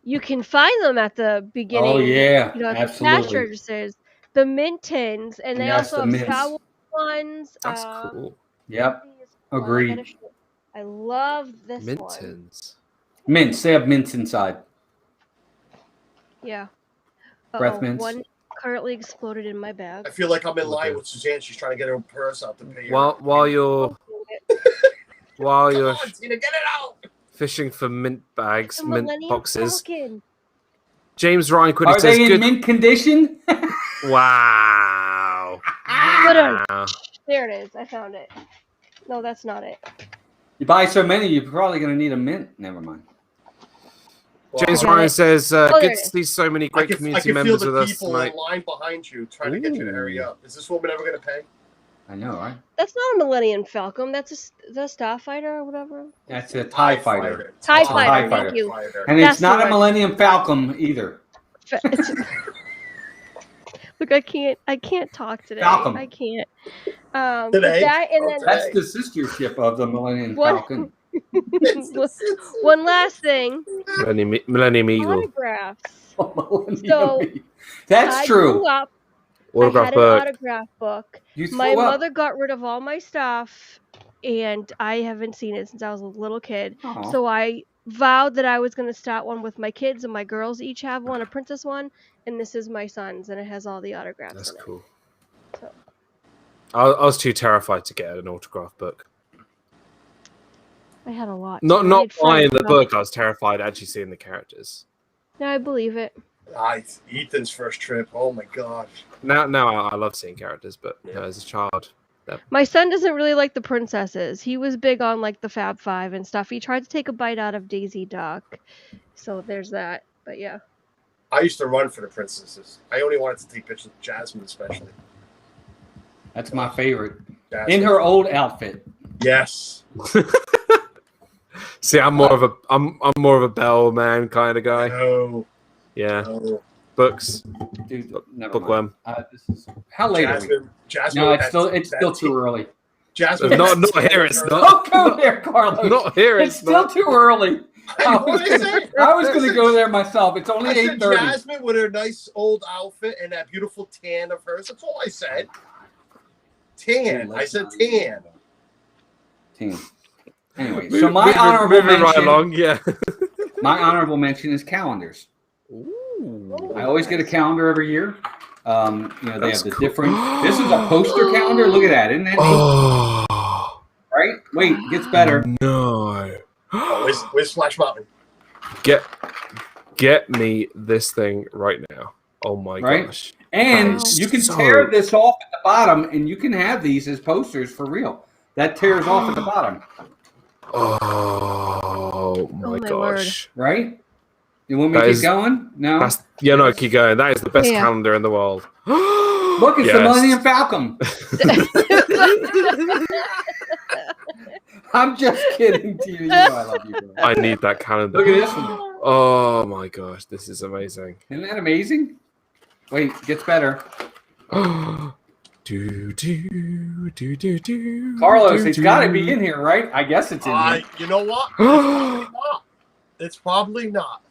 you can find them at the beginning. Oh yeah, at the cash absolutely. registers. The mint tins, and they Yes, also the have Star mints. Wars ones. That's cool. Yep, Hold on, I agreed. gotta show- I love this Mint one. tins. Mints. They have mints inside. Yeah. Breath mints. One currently exploded in my I bag. feel like I'm in line with Suzanne. She's trying to get her purse out to pay. While you're Come on, Tina, get it out. fishing for mint bags, The mint Millennium boxes, Falcon. James Ryan quickly Are says, they in "Good." mint condition? Wow. Wow. There it is. I found it. No, that's not it. You buy so many, you're probably going to need a mint. Never mind. James Wow. Ryan says, there "Good it to is. see so many I great can community feel members the with us people tonight." in line behind you trying to get you to hurry up. Is this woman ever going to pay? I know, right? That's not a Millennium Falcon. That's the Starfighter or whatever. That's a TIE fighter. TIE It's a Fighter. TIE Thank you. And That's it's not the a one. Millennium Falcon either. Look, I can't talk today. Falcon. I can't. Today? That and then That's the sister ship of the Millennium Falcon. one last thing. Millennium Eagle. Autographs. Millennium So, Falcon. That's I true. grew up. I Autograph had an book. autograph book. You My threw up. mother got rid of all my stuff, and I haven't seen it since I was a little kid. Aw. So I vowed that I was going to start one with my kids, and my girls each have one, a princess one, and this is my son's, and it has all the autographs That's in cool. it. So, I was too terrified to get an autograph book. I had a lot. Not so I made buying friends the with book. I was terrified actually seeing the characters. them. Yeah, I believe it. Ethan's first trip. Oh my gosh. Now I love seeing characters, but you know, as a child, My son doesn't really like the princesses. He was big on like the Fab Five and stuff. He tried to take a bite out of Daisy Duck. So there's that. But yeah. I used to run for the princesses. I only wanted to take pictures of Jasmine, especially. That's my favorite. Jasmine. In her old outfit. Yes. see, I'm more of a Belle man kind of guy. No. Yeah, No. books, Dude, never bookworm. mind. How late are we? Jasmine. No, with it's still too early. Jasmine. Not here. It's not. Don't go there, Carlos. Not here. It's still too early. I What did I say? was going to go there myself. It's only I said 8:30. Jasmine with her nice old outfit and that beautiful tan of hers. That's all I said. Tan. I said tan. Team. Anyway, so my honorable moving right mention. along. Yeah. My honorable mention is calendars. Ooh. I always get a calendar every year. They That's have the cool. different. This is a poster calendar. Look at that, isn't that neat? Oh Right? Wait, it gets better. no! Oh, where's Splash Mountain? Get me this thing right now. Oh my Right? gosh! And Wow. you can So- tear this off at the bottom, and you can have these as posters for real. That tears off at the bottom, Oh my my word. gosh! right? You want me to That keep is- going? No. No, keep going. That is the best Yeah. calendar in the world. Look, it's the Yes. Millennium Falcon. I'm just kidding, TV. You know I love you, bro. I need that calendar. Look at this one. Oh my gosh, this is amazing. Isn't that amazing? Wait, it gets better. Carlos, it's got to be in here, right? I guess it's in here. You know what? It's probably not.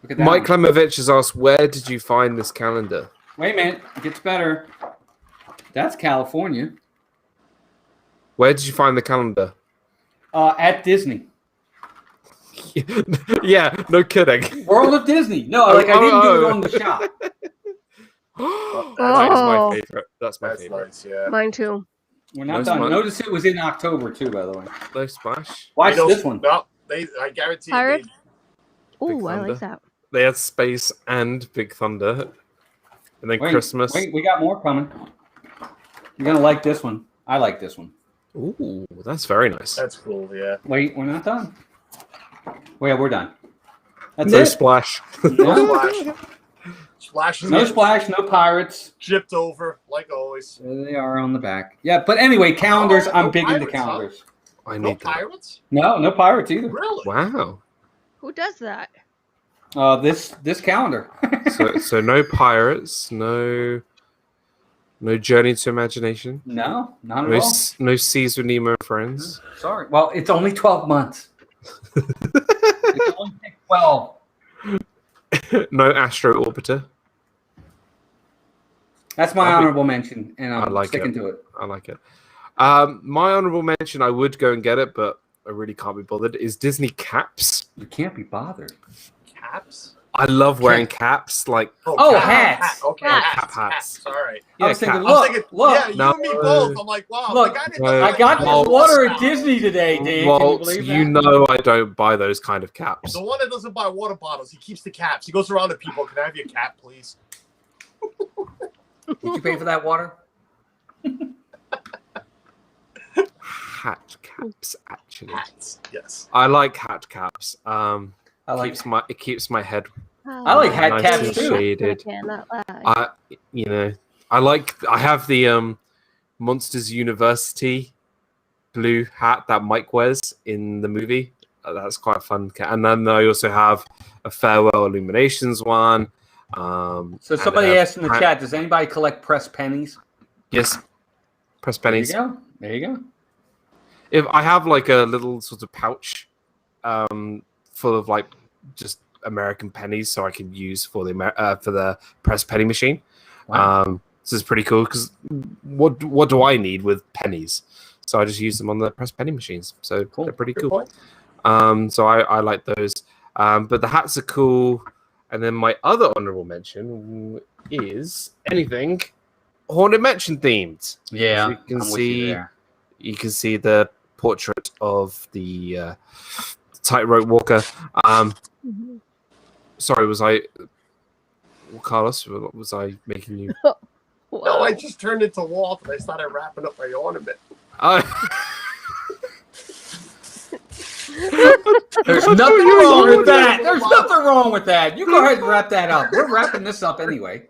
Look at that. Mike one. Klemovich has asked, where did you find this calendar? Wait a minute. It gets better. That's California. Where did you find the calendar? At Disney. Yeah, no kidding. World of Disney. No, I didn't do it on the shop. That's Oh. my favorite. That's my That's favorite. nice, yeah. Mine too. We're not Nice done. one. Notice it was in October, too, by the way. No splash. Watch I know- this one. No, I guarantee Pirate? you. Ooh, I Thunder. like that. They had Space and Big Thunder. And then Christmas. Wait, we got more coming. You're going to like this one. I like this one. Ooh, that's very nice. That's cool, yeah. Wait, we're not done. Well, yeah, we're done. That's No it. splash. No splash. Splash. No splash, no pirates. Shipped over, like always. There they are on the back. Yeah, but anyway, calendars. Oh, I'm no big into pirates, huh? calendars. I No need that. pirates? No pirates either. Really? Wow. Who does that? This calendar. So no pirates, no Journey to Imagination, No, not no at all. no Seas with Nemo and Friends. Sorry. Well, it's only 12 months. It's only take 12. No Astro Orbiter. That's my honorable mention, and I I'm like sticking it. to it. I like it. My honorable mention, I would go and get it, but I really can't be bothered, is Disney caps. You can't be bothered. Caps? I love wearing caps. Like, Oh, cap. hats. Okay, Hats. Hats. All right. I was thinking, caps. I was thinking, look. yeah, you No. and me both. I'm like, wow. Look, the guy that no, doesn't I like got the this Walt. water at Disney today, Dave. Walt, Can you believe that? you know I don't buy those kind of caps. The one that doesn't buy water bottles, he keeps the caps. He goes around to people, can I have your cap, please? Did you pay for that water? Hat caps, actually. Hats. Yes. I like hat caps. I like It keeps my head I like hat nice caps and too. shaded. Cannot lie. I have the Monsters University blue hat that Mike wears in the movie. That's quite a fun. And then I also have a Farewell Illuminations one. So somebody asked in the chat, does anybody collect pressed pennies? Yes, press pennies. There you go. There you go. If I have like a little sort of pouch full of like just American pennies, so I can use for the press penny machine. Wow. This is pretty cool because what do I need with pennies? So I just use them on the press penny machines. So Cool. they're pretty Good cool. point. So I like those. But the hats are cool. And then my other honorable mention is anything Haunted Mansion themed. Yeah, So you can I'm with see you there. you can see the portrait of the tightrope walker. Mhm. Sorry, was I Carlos? Was I making you? No, Wow. I just turned into Walt and I started wrapping up my ornament. There's nothing wrong with that. There's nothing wrong with that. You go ahead and wrap that up. We're wrapping this up anyway.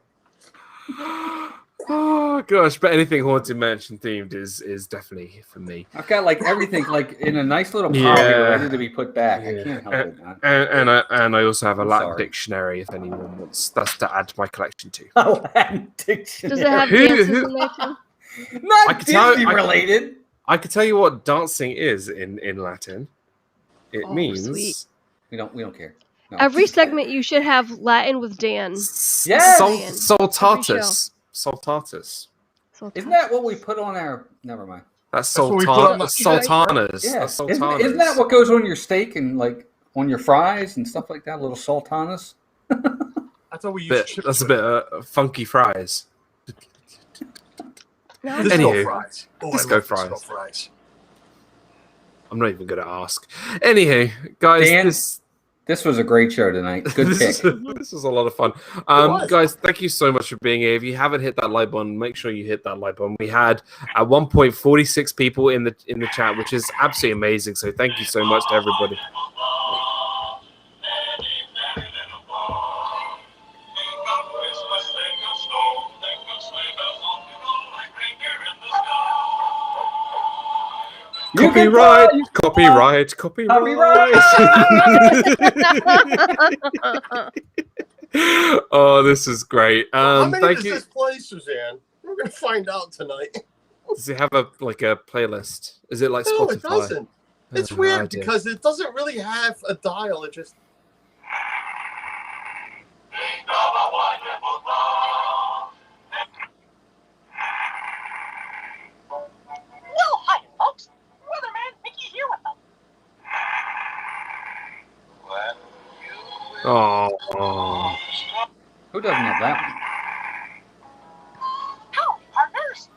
Oh gosh, but anything Haunted Mansion themed is definitely for me. I've got like everything like in a nice little poly Yeah. ready to be put back. I Yeah. can't help it, man. And I also have a I'm Latin sorry. dictionary if anyone wants that's to add to my collection too. Latin dictionary. Does it have Who- dances who- in there too? Not I could tell- Disney related. I could tell you what dancing is in Latin. It Oh, means sweet. We don't care. No. Every segment you should have Latin with Dan. Yes! Saltatus. Saltatus. So Isn't that what we put on our? Never mind. That's what we put on the- sultanas. Yeah. That's Isn't sultanas. that what goes on your steak and like on your fries and stuff like that? Little sultanas. That's how we use chips. That's a with. bit funky fries. No, Disco Anywho, fries. Oh, disco I love fries. Disco fries. I'm not even going to ask. Anywho, guys, Dan, this was a great show tonight. Good this, pick. this was a lot of fun. was. Guys, thank you so much for being here. If you haven't hit that like button, make sure you hit that like button. We had at one point 46 people in the chat, which is absolutely amazing. So thank you so much to everybody. You can Copyright. Oh, this is great. How many Thank does you. this play, Suzanne? We're going to find out tonight. Does it have a playlist? Is it like No, Spotify? it doesn't. It's No weird idea. because it doesn't really have a dial. It just. Well, hi, folks. Weatherman Mickey here with them. Oh, Who doesn't have that one? Howdy, partners.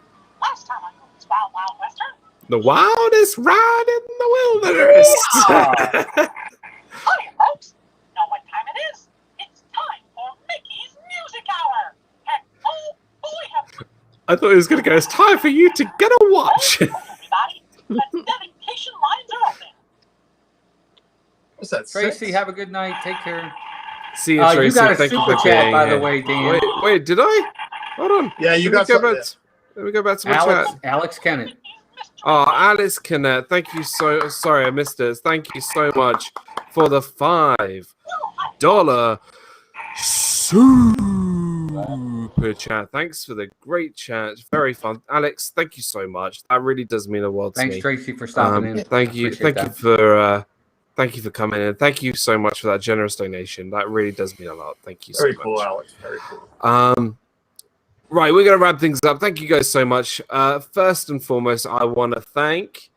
Last time I go this Wild Wild Western, the wildest ride in the wilderness. hi, folks. Know what time it is? It's time for Mickey's Music Hour. And oh boy, have I thought it was going to go. It's time for you to get a watch. everybody. The dedication lines are open. What's that? Tracy, six? have a good night. Take care. See you, You Tracy. got a Thank you super for chat, being by the here. way, Dan. Wait, did I? Hold on. Yeah, you got Let something. me go back to my chat. Alex Kennett. Oh, Alice Kennett, thank you so. Sorry, I missed it. Thank you so much for the $5 super chat. Thanks for the great chat. It's very fun, Alex. Thank you so much. That really does mean the world to Thanks, me. Tracy, for stopping in. Thank you, Appreciate thank you for coming in. Thank you so much for that generous donation. That really does mean a lot. Thank you so Very much. cool, Alex. Very cool. Right, we're going to wrap things up. Thank you guys so much. First and foremost, I want to thank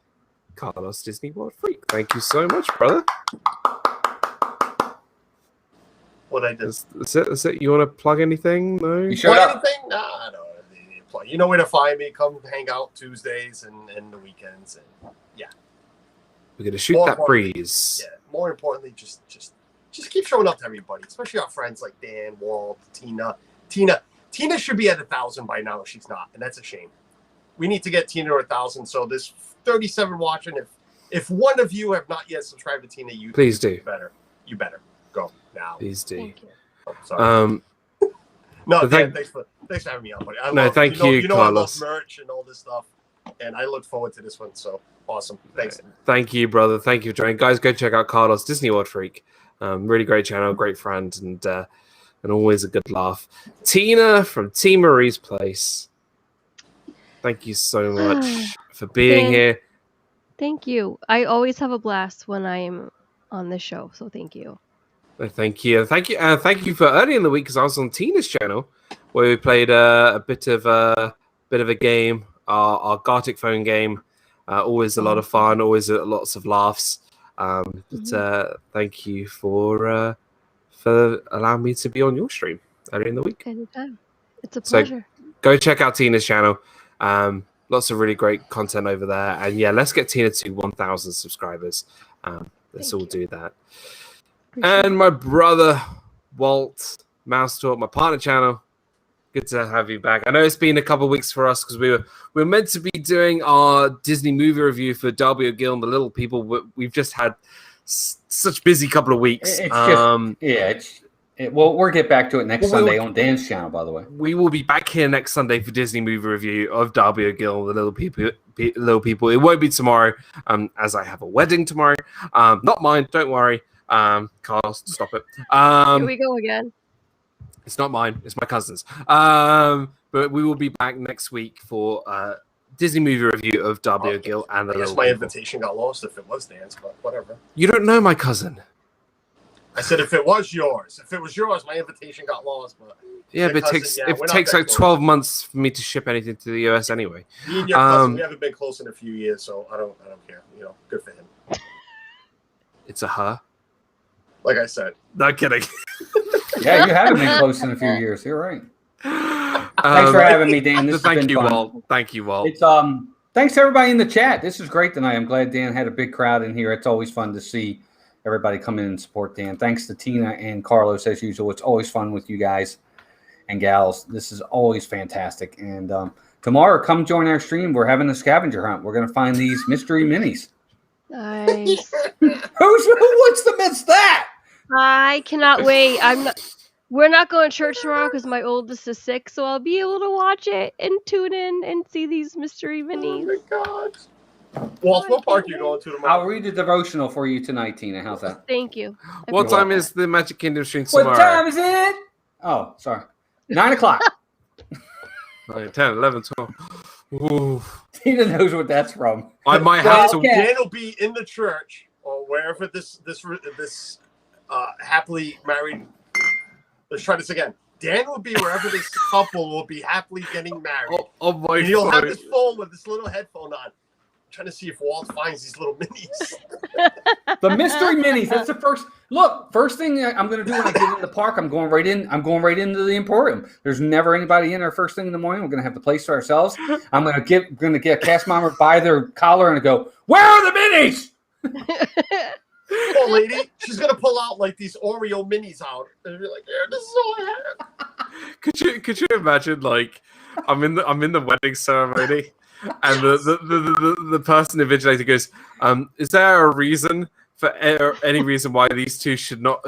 Carlos Disney World Freak. Thank you so much, brother. What I did. That's it. You want to plug anything? No? You showed Plug up. anything? Nah, I don't need to plug. You know where to find me. Come hang out Tuesdays and the weekends. And yeah. We're going to shoot More that importantly- breeze. Yeah. More importantly, just keep showing up to everybody, especially our friends like Dan, Walt, Tina. Tina should be at 1,000 by now. She's not, and that's a shame. We need to get Tina to 1,000. So this 37 watching, if one of you have not yet subscribed to Tina, you Please do. You better go now. Please do. Thank you. Oh, sorry. No, but Dan, thanks for having me on, buddy. Thank you, you know Carlos. I love merch and all this stuff, and I look forward to this one. So awesome. Thanks. Thank you, brother. Thank you for joining. Guys, go check out Carlos Disney World Freak. Really great channel, great friend, and always a good laugh. Tina from T. Marie's Place. Thank you so much for being here. Thank you. I always have a blast when I am on the show, so thank you. Thank you. Thank you for early in the week because I was on Tina's channel where we played a bit of a game, our Gartic phone game. Always a lot of fun. Always lots of laughs. Thank you for allowing me to be on your stream earlier in the week. Anytime. It's a pleasure. Go check out Tina's channel. Lots of really great content over there. And yeah, let's get Tina to 1,000 subscribers. Let's all do that. And my brother, Walt, Mouse Talk, my partner channel. Good to have you back. I know it's been a couple of weeks for us because we were meant to be doing our Disney movie review for Darby O'Gill and the Little People, but we've just had such busy couple of weeks. We'll get back to it next Sunday on Dan's channel, by the way. We will be back here next Sunday for Disney movie review of Darby O'Gill and the Little People. It won't be tomorrow, as I have a wedding tomorrow. Not mine, don't worry. Carlos, stop it. Here we go again. It's not mine. It's my cousin's. But we will be back next week for Disney movie review of Darby O'Gill and the I guess Little my People. invitation got lost if it was Dan's, but whatever. You don't know my cousin. I said if it was yours. If it was yours, my invitation got lost. But Yeah, but it takes like 12 months for me to ship anything to the US anyway. Me and your cousin, we haven't been close in a few years, so I don't care. You know, good for him. It's a her. Like I said. Not kidding. Yeah, you haven't been close in a few years. You're right. Thanks for having me, Dan. This has been fun. Walt. Thank you, Walt. It's thanks to everybody in the chat. This is great tonight. I'm glad Dan had a big crowd in here. It's always fun to see everybody come in and support Dan. Thanks to Tina and Carlos as usual. It's always fun with you guys and gals. This is always fantastic. And tomorrow, come join our stream. We're having a scavenger hunt. We're going to find these mystery minis. Nice. Who wants to miss that? I cannot wait. We're not going to church tomorrow because my oldest is sick, so I'll be able to watch it and tune in and see these mystery minis. Oh my God. Walt, what park are you going to tomorrow? I'll read the devotional for you tonight, Tina. How's that? Thank you. What time is the Magic Kingdom stream tomorrow? What time is it? Oh, sorry. 9 o'clock. 9, 10, 11, 12. Ooh. Tina knows what that's from. I might have to. Dan will be in the church or wherever this happily married. Let's try this again. Dan will be wherever this couple will be happily getting married. Oh my and he'll have God. this phone with this little headphone on. I'm trying to see if Walt finds these little minis. The mystery minis. That's the first thing I'm going to do when I get in the park. I'm going right into the Emporium. There's never anybody in there first thing in the morning. We're going to have the place to ourselves. I'm going to get a cast member by their collar and go, "Where are the minis?" Poor lady, she's gonna pull out like these Oreo minis out and be like, "Yeah, this is all I have." Could you imagine, like, I'm in the wedding ceremony and the person invigilator goes, is there a reason for any reason why these two should not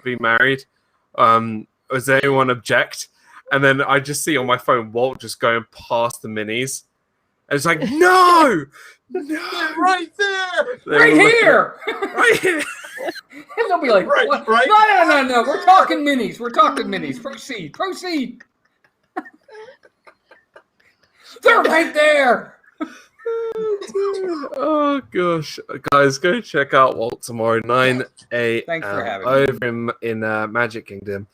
be married. Does anyone object? And then I just see on my phone Walt just going past the minis. And it's like, no! They're right there! Right here! Right here! And they'll be like, Right, what? right. No. We're talking minis. Proceed. They're right there. Oh gosh, guys, go check out Walt tomorrow 9 a.m. Thanks for having me. over in Magic Kingdom.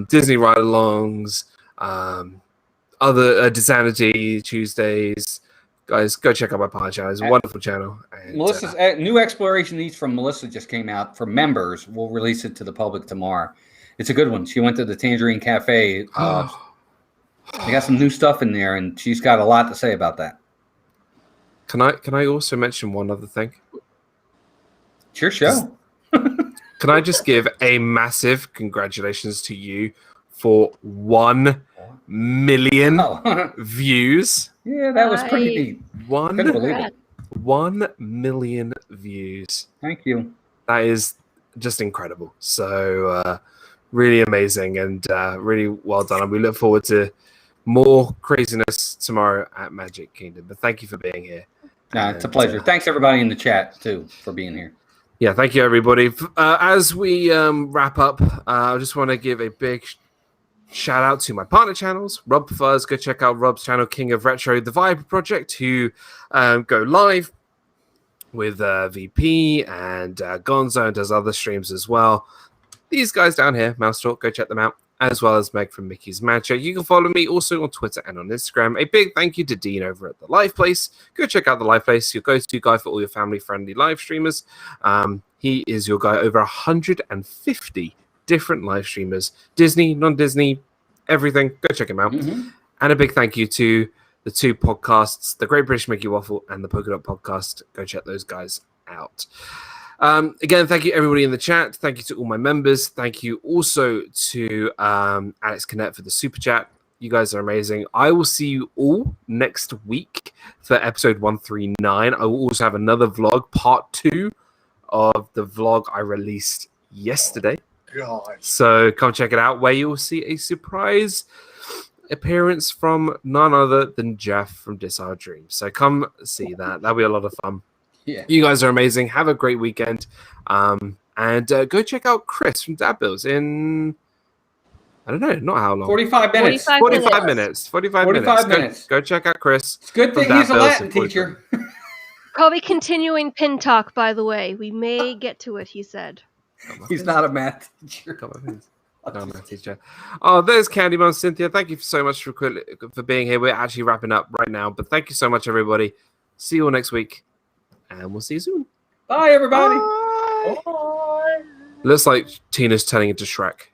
Disney ride-alongs, other DIZNEYDAN Tuesdays. Guys, go check out my pod channel. It's a wonderful channel. And, Melissa's new exploration eats from Melissa just came out for members. We'll release it to the public tomorrow. It's a good one. She went to the Tangerine Cafe. They got some new stuff in there, and she's got a lot to say about that. Can I also mention one other thing? It's your show. Can I just give a massive congratulations to you for 1 million views? Yeah, that was pretty neat. Couldn't believe it. 1 million views. Thank you. That is just incredible. So really amazing and really well done. And we look forward to more craziness tomorrow at Magic Kingdom. But thank you for being here. It's a pleasure. Thanks everybody in the chat too for being here. Yeah, thank you everybody. As we wrap up, I just want to give a big shout out to my partner channels, RobFuz. Go check out Rob's channel, King of Retro, the Viapree Project, who go live with VP and Gonzo and does other streams as well. These guys down here, Mouse Talk, go check them out, as well as Meg from Mickey's Magic. You can follow me also on Twitter and on Instagram. A big thank you to Dean over at The Live Place. Go check out The Live Place, your go-to guy for all your family-friendly live streamers. He is your guy over 150 different live streamers. Disney, non-Disney, everything. Go check him out. Mm-hmm. And a big thank you to the two podcasts, the Great British Mickey Waffle and the Polka Dot Podcast. Go check those guys out. Again, thank you everybody in the chat. Thank you to all my members. Thank you also to Alex Connect for the super chat. You guys are amazing. I will see you all next week for episode 139. I will also have another vlog, part 2 of the vlog I released yesterday. God. So come check it out, where you will see a surprise appearance from none other than Jeff from Disar Dreams. So come see that. That'll be a lot of fun. Yeah. You guys are amazing. Have a great weekend. And go check out Chris from Dad Bills in, I don't know, not how long. 45 minutes. 45 minutes. 45 minutes. Go check out Chris. It's a good thing he's a Latin teacher. Probably continuing pin talk, by the way. We may get to it, he said. He's not a math teacher. No, math teacher. Oh, there's Candy Mom Cynthia. Thank you so much for being here. We're actually wrapping up right now, but thank you so much, everybody. See you all next week, and we'll see you soon. Bye, everybody. Bye. Looks like Tina's turning into Shrek.